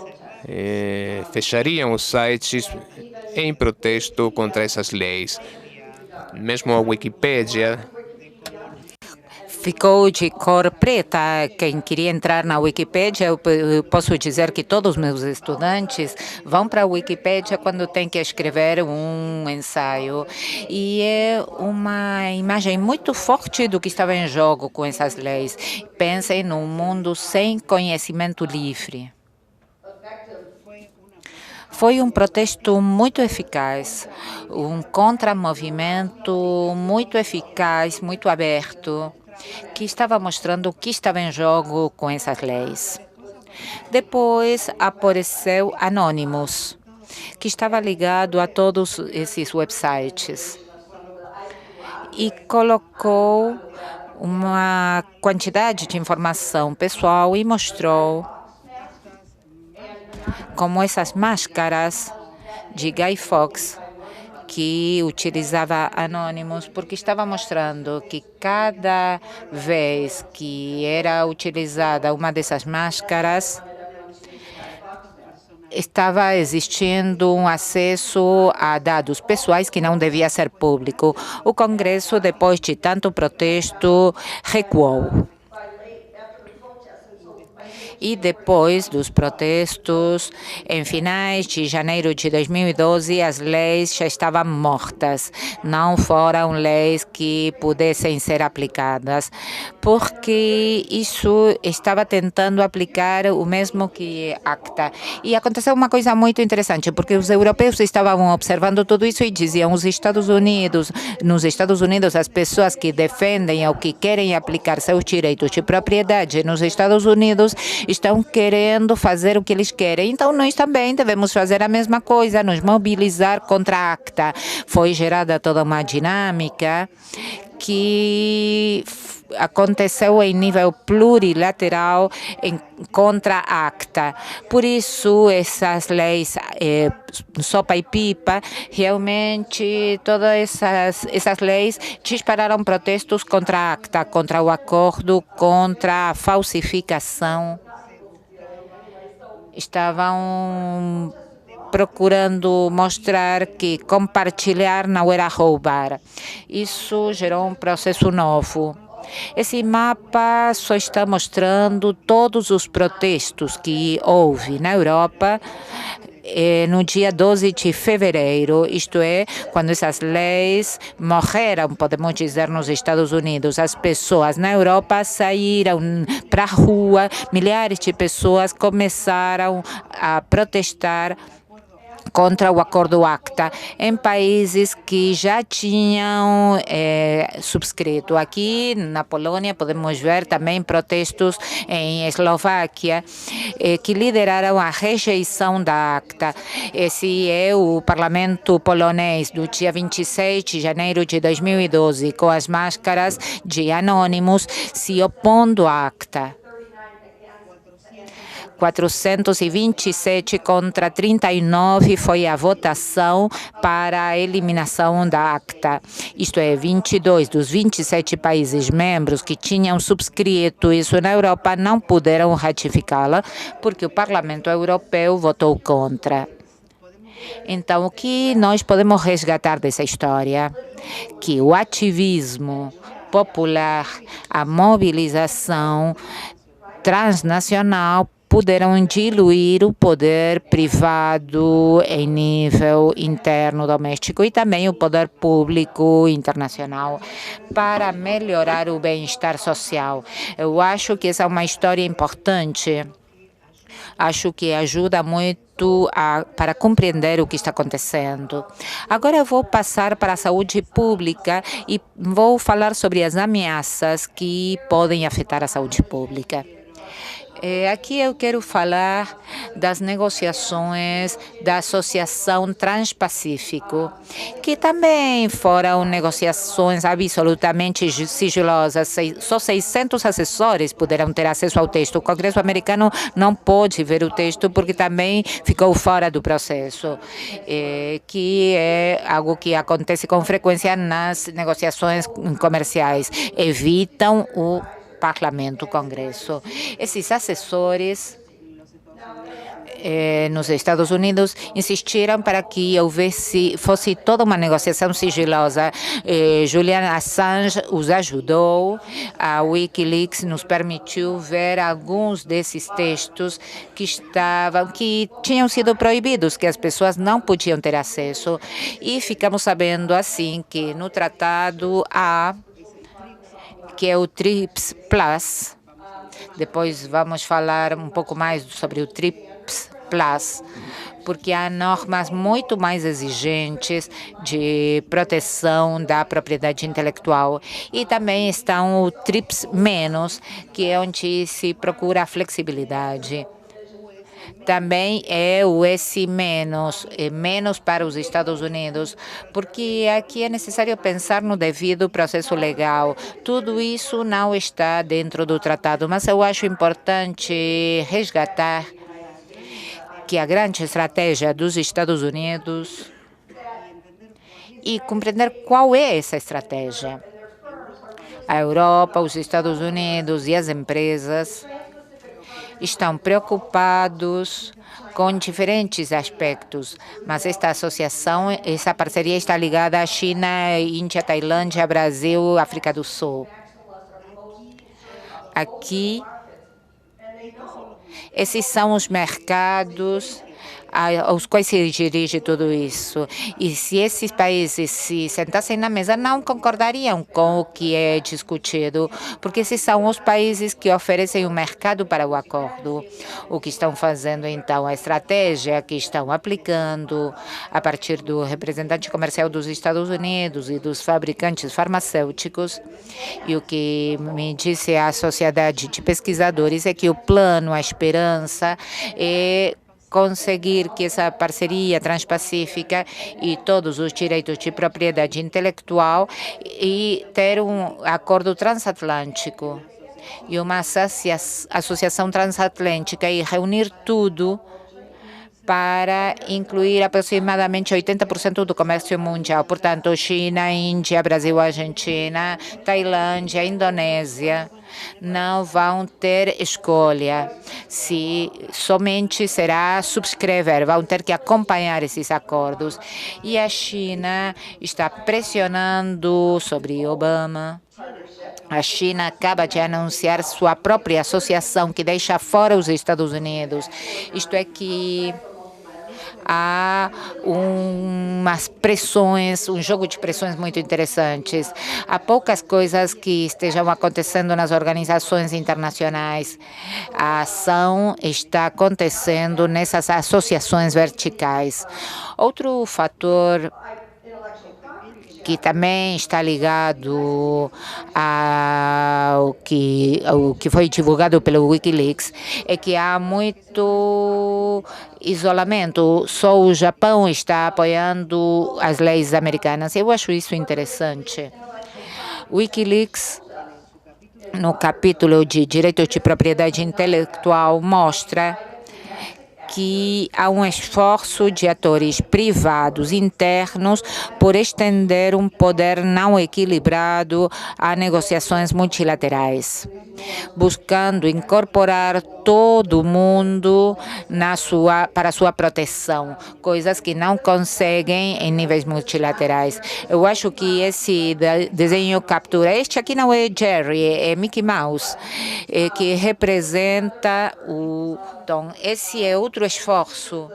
fechariam os sites em protesto contra essas leis. Mesmo a Wikipédia ficou de cor preta. Quem queria entrar na Wikipédia, eu posso dizer que todos os meus estudantes vão para a Wikipédia quando tem que escrever um ensaio. E é uma imagem muito forte do que estava em jogo com essas leis. Pensem num mundo sem conhecimento livre. Foi um protesto muito eficaz, um contramovimento muito eficaz, muito aberto, que estava mostrando o que estava em jogo com essas leis. Depois apareceu Anonymous, que estava ligado a todos esses websites e colocou uma quantidade de informação pessoal e mostrou como essas máscaras de Guy Fawkes, que utilizava anônimos, porque estava mostrando que cada vez que era utilizada uma dessas máscaras, estava existindo um acesso a dados pessoais que não devia ser público. O Congresso, depois de tanto protesto, recuou. E depois dos protestos, em finais de janeiro de 2012, as leis já estavam mortas. Não foram leis que pudessem ser aplicadas, porque isso estava tentando aplicar o mesmo que ACTA. E aconteceu uma coisa muito interessante, porque os europeus estavam observando tudo isso e diziam: nos Estados Unidos, as pessoas que defendem ou que querem aplicar seus direitos de propriedade nos Estados Unidos estão querendo fazer o que eles querem. Então, nós também devemos fazer a mesma coisa, nos mobilizar contra a ACTA. Foi gerada toda uma dinâmica que aconteceu em nível plurilateral contra a ACTA. Por isso, essas leis, sopa e pipa, realmente todas essas leis dispararam protestos contra a ACTA, contra o acordo, contra a falsificação. Estavam procurando mostrar que compartilhar não era roubar. Isso gerou um processo novo. Esse mapa só está mostrando todos os protestos que houve na Europa no dia 12 de fevereiro, isto é, quando essas leis morreram, podemos dizer, nos Estados Unidos. As pessoas na Europa saíram para a rua, milhares de pessoas começaram a protestar contra o acordo ACTA em países que já tinham subscrito. Aqui na Polônia podemos ver também protestos em Eslováquia que lideraram a rejeição da ACTA. Esse é o parlamento polonês do dia 26 de janeiro de 2012, com as máscaras de anônimos se opondo à ACTA. 427 contra 39 foi a votação para a eliminação da ACTA. Isto é, 22 dos 27 países membros que tinham subscrito isso na Europa não puderam ratificá-la, porque o Parlamento Europeu votou contra. Então, o que nós podemos resgatar dessa história? Que o ativismo popular, a mobilização transnacional puderam diluir o poder privado em nível interno doméstico e também o poder público internacional para melhorar o bem-estar social. Eu acho que essa é uma história importante. Acho que ajuda muito para compreender o que está acontecendo. Agora eu vou passar para a saúde pública e vou falar sobre as ameaças que podem afetar a saúde pública. Aqui eu quero falar das negociações da Associação Transpacífico, que também foram negociações absolutamente sigilosas. Só 600 assessores puderam ter acesso ao texto. O Congresso americano não pôde ver o texto porque também ficou fora do processo, que é algo que acontece com frequência nas negociações comerciais. Evitam o Parlamento, o Congresso. Esses assessores nos Estados Unidos insistiram para que fosse toda uma negociação sigilosa. Julian Assange os ajudou. A Wikileaks nos permitiu ver alguns desses textos que tinham sido proibidos, que as pessoas não podiam ter acesso. E ficamos sabendo assim que no tratado há, que é o TRIPS Plus. Depois vamos falar um pouco mais sobre o TRIPS Plus, porque há normas muito mais exigentes de proteção da propriedade intelectual. E também estão o TRIPS-, que é onde se procura a flexibilidade. também é o esse menos, menos para os Estados Unidos, porque aqui é necessário pensar no devido processo legal. Tudo isso não está dentro do tratado, mas eu acho importante resgatar que a grande estratégia dos Estados Unidos e compreender qual é essa estratégia. A Europa, os Estados Unidos e as empresas estão preocupados com diferentes aspectos, mas esta associação, essa parceria está ligada à China, Índia, Tailândia, Brasil, África do Sul. Aqui, esses são os mercados aos quais se dirige tudo isso. E se esses países se sentassem na mesa, não concordariam com o que é discutido, porque esses são os países que oferecem o mercado para o acordo. O que estão fazendo, então, a estratégia que estão aplicando a partir do representante comercial dos Estados Unidos e dos fabricantes farmacêuticos, e o que me disse a Sociedade de Pesquisadores é que o plano, a esperança é conseguir que essa parceria transpacífica e todos os direitos de propriedade intelectual e ter um acordo transatlântico e uma associação transatlântica e reunir tudo para incluir aproximadamente 80% do comércio mundial. Portanto, China, Índia, Brasil, Argentina, Tailândia, Indonésia não vão ter escolha. Se somente será subscrever, vão ter que acompanhar esses acordos. E a China está pressionando sobre Obama. A China acaba de anunciar sua própria associação que deixa fora os Estados Unidos. Isto é que há umas pressões, um jogo de pressões muito interessantes. Há poucas coisas que estejam acontecendo nas organizações internacionais. A ação está acontecendo nessas associações verticais. Outro fator que também está ligado ao que foi divulgado pelo Wikileaks, é que há muito isolamento. Só o Japão está apoiando as leis americanas. Eu acho isso interessante. Wikileaks, no capítulo de direitos de propriedade intelectual, mostra que há um esforço de atores privados internos por estender um poder não equilibrado a negociações multilaterais, buscando incorporar todo mundo para sua proteção, coisas que não conseguem em níveis multilaterais. Eu acho que esse desenho captura. Este aqui não é Jerry, é Mickey Mouse, que representa o Tom. Esse é outro esforço.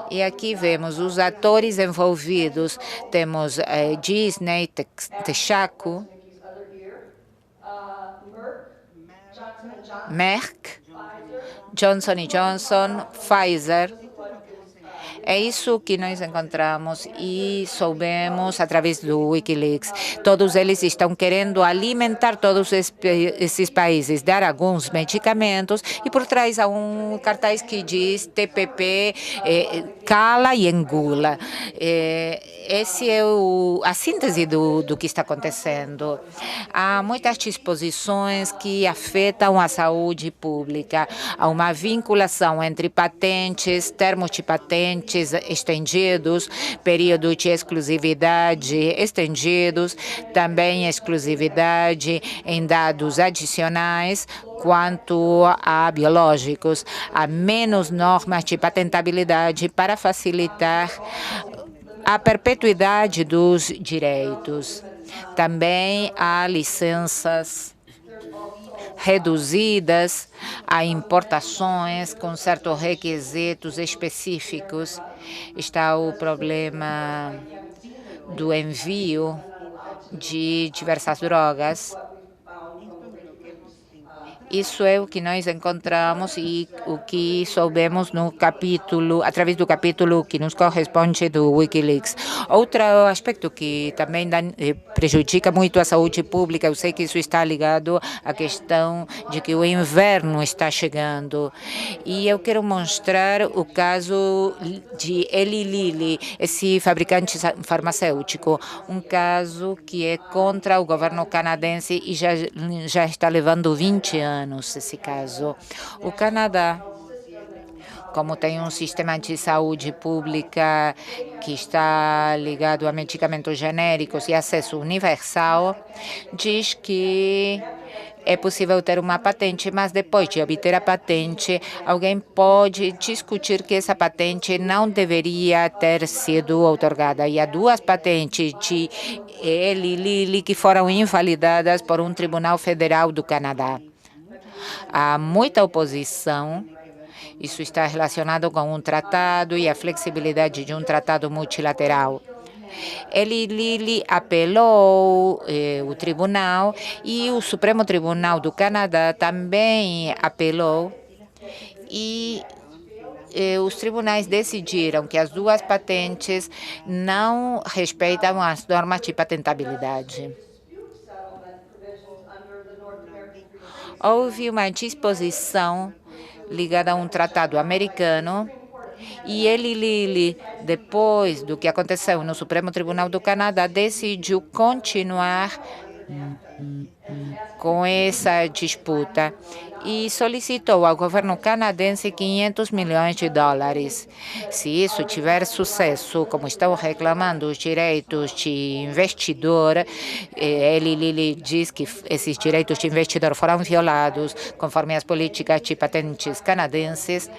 E aqui vemos os atores envolvidos. Temos Disney, Texaco, Merck, Johnson Johnson, Pfizer. É isso que nós encontramos e soubemos através do Wikileaks. Todos eles estão querendo alimentar todos esses países, dar alguns medicamentos, e por trás há um cartaz que diz TPP, cala e engula. Essa é a síntese do que está acontecendo. Há muitas disposições que afetam a saúde pública. Há uma vinculação entre patentes, termos de patentes estendidos, período de exclusividade estendidos, também exclusividade em dados adicionais quanto a biológicos. Há menos normas de patentabilidade para facilitar a perpetuidade dos direitos. Também há licenças reduzidas a importações com certos requisitos específicos. Está o problema do envio de diversas drogas. Isso é o que nós encontramos e o que soubemos no capítulo, através do capítulo que nos corresponde do Wikileaks. Outro aspecto que também prejudica muito a saúde pública, eu sei que isso está ligado à questão de que o inverno está chegando. E eu quero mostrar o caso de Eli Lilly, esse fabricante farmacêutico, um caso que é contra o governo canadense e já está levando 20 anos esse caso. O Canadá, como tem um sistema de saúde pública que está ligado a medicamentos genéricos e acesso universal, diz que é possível ter uma patente, mas depois de obter a patente, alguém pode discutir que essa patente não deveria ter sido outorgada. E há duas patentes de Eli Lilly que foram invalidadas por um tribunal federal do Canadá. Há muita oposição. Isso está relacionado com um tratado e a flexibilidade de um tratado multilateral. Eli Lilly apelou o tribunal e o Supremo Tribunal do Canadá também apelou e os tribunais decidiram que as duas patentes não respeitam as normas de patentabilidade. Houve uma disposição ligada a um tratado americano e Eli Lilly, depois do que aconteceu no Supremo Tribunal do Canadá, decidiu continuar com essa disputa e solicitou ao governo canadense 500 milhões de dólares. Se isso tiver sucesso, como estão reclamando os direitos de investidor, Eli Lilly diz que esses direitos de investidor foram violados conforme as políticas de patentes canadenses,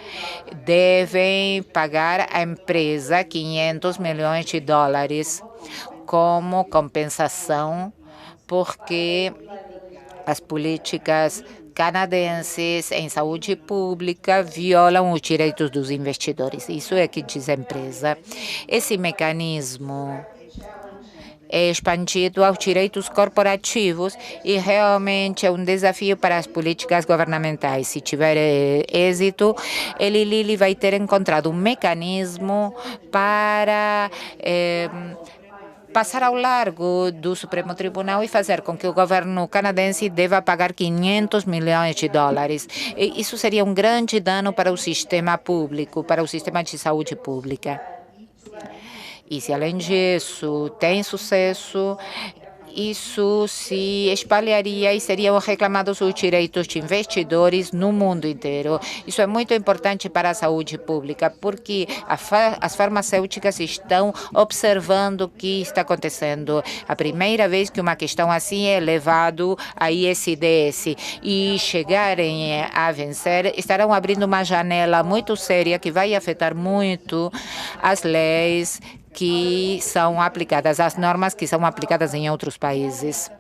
devem pagar à empresa 500 milhões de dólares como compensação, porque as políticas canadenses em saúde pública violam os direitos dos investidores. Isso é que diz a empresa. Esse mecanismo é expandido aos direitos corporativos e realmente é um desafio para as políticas governamentais. Se tiver êxito, Eli Lilly vai ter encontrado um mecanismo para passar ao largo do Supremo Tribunal e fazer com que o governo canadense deva pagar 500 milhões de dólares. E isso seria um grande dano para o sistema público, para o sistema de saúde pública. E se, além disso, tem sucesso, isso se espalharia e seriam reclamados os direitos de investidores no mundo inteiro. Isso é muito importante para a saúde pública, porque as farmacêuticas estão observando o que está acontecendo. A primeira vez que uma questão assim é levada a ISDS e chegarem a vencer, estarão abrindo uma janela muito séria que vai afetar muito as leis que são aplicadas, as normas que são aplicadas em outros países.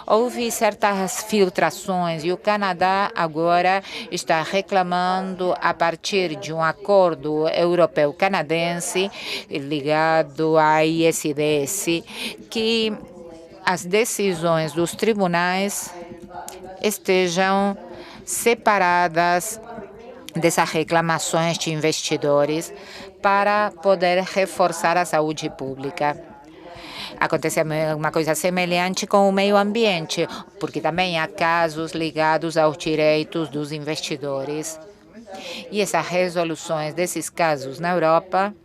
Houve certas filtrações e o Canadá agora está reclamando, a partir de um acordo europeu-canadense ligado à ISDS, que as decisões dos tribunais estejam separadas dessas reclamações de investidores para poder reforçar a saúde pública. Acontece uma coisa semelhante com o meio ambiente, porque também há casos ligados aos direitos dos investidores. E essas resoluções desses casos na Europa,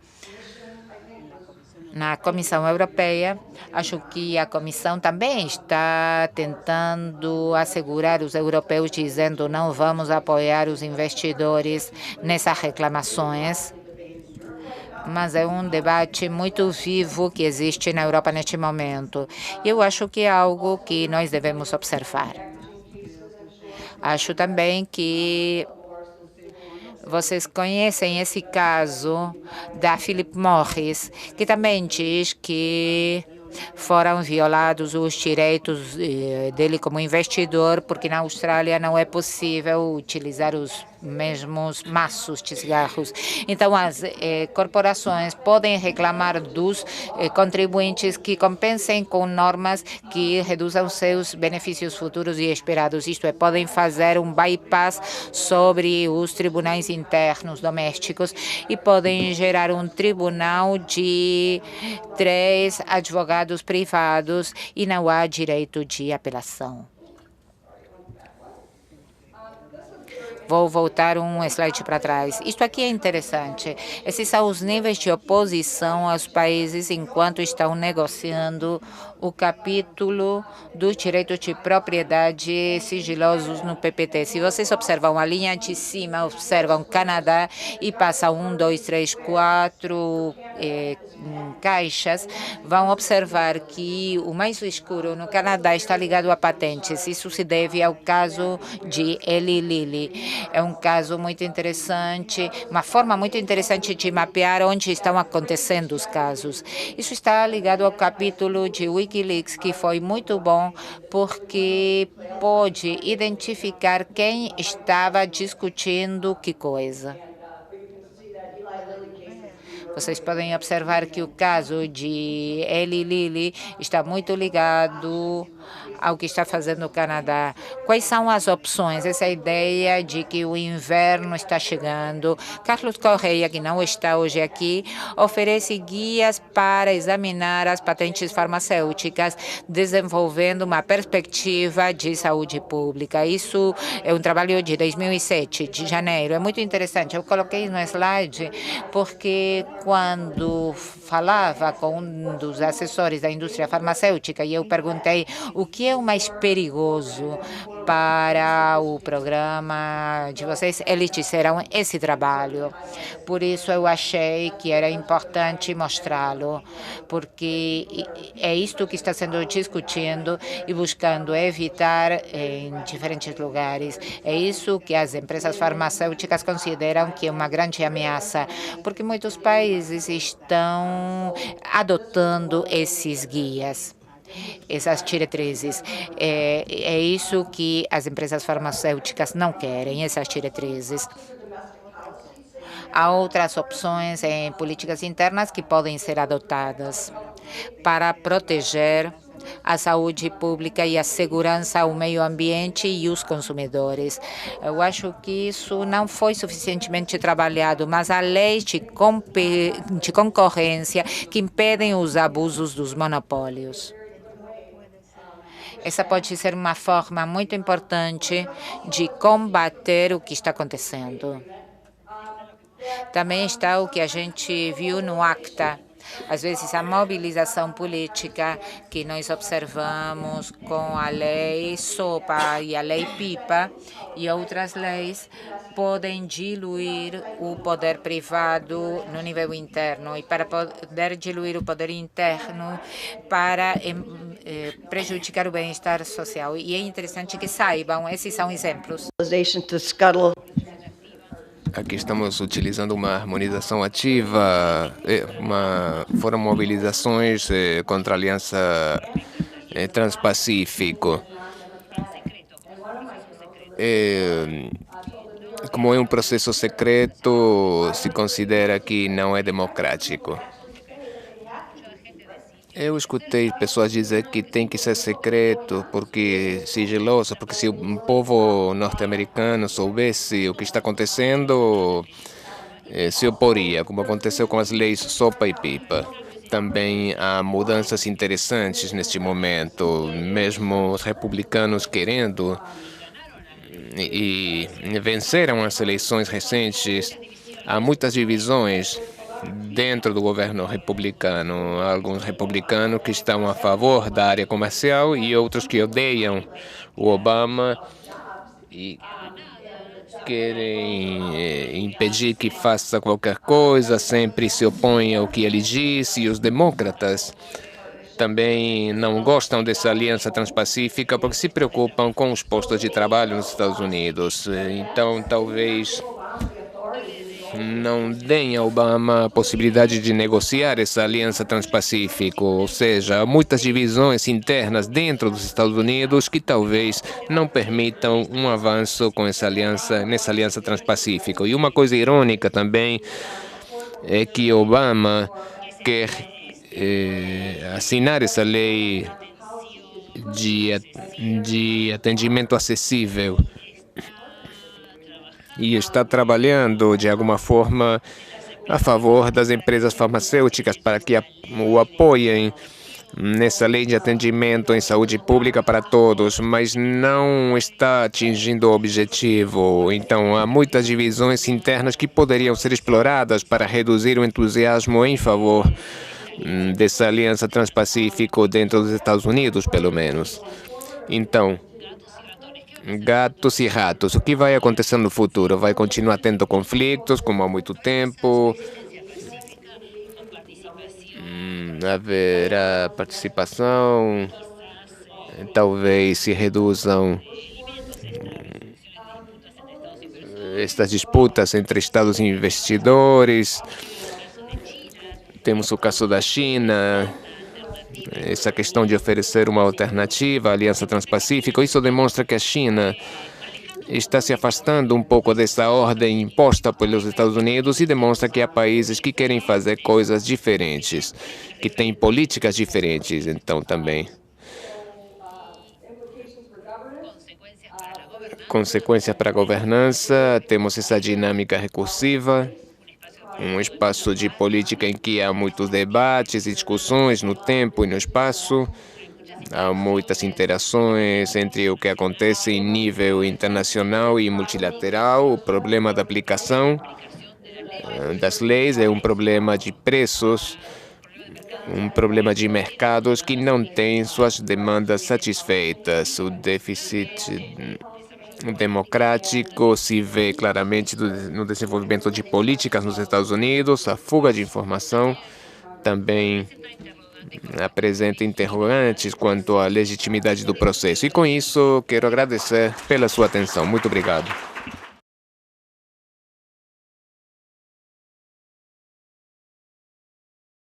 na Comissão Europeia, acho que a Comissão também está tentando assegurar os europeus, dizendo não vamos apoiar os investidores nessas reclamações. Mas é um debate muito vivo que existe na Europa neste momento. E eu acho que é algo que nós devemos observar. Acho também que vocês conhecem esse caso da Philip Morris, que também diz que foram violados os direitos dele como investidor, porque na Austrália não é possível utilizar os mesmos maços de cigarros. Então, as corporações podem reclamar dos contribuintes que compensem com normas que reduzam seus benefícios futuros e esperados. Isto é, podem fazer um bypass sobre os tribunais internos domésticos e podem gerar um tribunal de 3 advogados privados e não há direito de apelação. Vou voltar um slide para trás. Isto aqui é interessante. Esses são os níveis de oposição aos países enquanto estão negociando o capítulo dos direitos de propriedade sigilosos no PPT. Se vocês observam a linha de cima, observam Canadá e passam 1, 2, 3, 4 caixas, vão observar que o mais escuro no Canadá está ligado a patentes. Isso se deve ao caso de Eli Lilly. É um caso muito interessante, uma forma muito interessante de mapear onde estão acontecendo os casos. Isso está ligado ao capítulo de Wikileaks, que foi muito bom, porque pôde identificar quem estava discutindo que coisa. Vocês podem observar que o caso de Eli Lilly está muito ligado ao que está fazendo o Canadá. Quais são as opções? Essa ideia de que o inverno está chegando. Carlos Correia, que não está hoje aqui, oferece guias para examinar as patentes farmacêuticas, desenvolvendo uma perspectiva de saúde pública. Isso é um trabalho de 2007, de janeiro. É muito interessante. Eu coloquei no slide porque quando falava com um dos assessores da indústria farmacêutica e eu perguntei o que é o mais perigoso para o programa de vocês, eles disseram esse trabalho. Por isso eu achei que era importante mostrá-lo, porque é isto que está sendo discutido e buscando evitar em diferentes lugares. É isso que as empresas farmacêuticas consideram que é uma grande ameaça, porque muitos países estão adotando esses guias, essas diretrizes. É isso que as empresas farmacêuticas não querem, essas diretrizes. Há outras opções em políticas internas que podem ser adotadas para proteger a saúde pública e a segurança, o meio ambiente e os consumidores. Eu acho que isso não foi suficientemente trabalhado, mas há leis de concorrência que impedem os abusos dos monopólios. Essa pode ser uma forma muito importante de combater o que está acontecendo. Também está o que a gente viu no ACTA. Às vezes, a mobilização política que nós observamos com a lei SOPA e a lei PIPA e outras leis podem diluir o poder privado no nível interno. E para poder diluir o poder interno, para prejudicar o bem-estar social. E é interessante que saibam, esses são exemplos. Aqui estamos utilizando uma harmonização ativa, foram mobilizações contra a Aliança Transpacífico. Como é um processo secreto, se considera que não é democrático. Eu escutei pessoas dizer que tem que ser secreto, porque sigiloso, porque se o povo norte-americano soubesse o que está acontecendo, se oporia, como aconteceu com as leis SOPA e PIPA. Também há mudanças interessantes neste momento, mesmo os republicanos querendo e venceram as eleições recentes. Há muitas divisões dentro do governo republicano. Há alguns republicanos que estão a favor da área comercial e outros que odeiam o Obama e querem impedir que faça qualquer coisa, sempre se opõem ao que ele disse. E os democratas também não gostam dessa aliança transpacífica porque se preocupam com os postos de trabalho nos Estados Unidos. Então, talvez não deem a Obama a possibilidade de negociar essa aliança Transpacífico, ou seja, há muitas divisões internas dentro dos Estados Unidos que talvez não permitam um avanço com nessa aliança Transpacífico. E uma coisa irônica também é que Obama quer assinar essa lei de atendimento acessível e está trabalhando de alguma forma a favor das empresas farmacêuticas para que o apoiem nessa lei de atendimento em saúde pública para todos, mas não está atingindo o objetivo. Então, há muitas divisões internas que poderiam ser exploradas para reduzir o entusiasmo em favor dessa aliança Transpacífico dentro dos Estados Unidos, pelo menos. Então, gatos e ratos, o que vai acontecer no futuro? Vai continuar tendo conflitos, como há muito tempo? Haverá participação? Talvez se reduzam estas disputas entre estados e investidores. Temos o caso da China, essa questão de oferecer uma alternativa à Aliança Transpacífica. Isso demonstra que a China está se afastando um pouco dessa ordem imposta pelos Estados Unidos e demonstra que há países que querem fazer coisas diferentes, que têm políticas diferentes, então também. Consequência para a governança, temos essa dinâmica recursiva, um espaço de política em que há muitos debates e discussões no tempo e no espaço. Há muitas interações entre o que acontece em nível internacional e multilateral. O problema da aplicação das leis é um problema de preços, um problema de mercados que não têm suas demandas satisfeitas. O déficit democrático se vê claramente no desenvolvimento de políticas nos Estados Unidos. A fuga de informação também apresenta interrogantes quanto à legitimidade do processo. E com isso, quero agradecer pela sua atenção. Muito obrigado.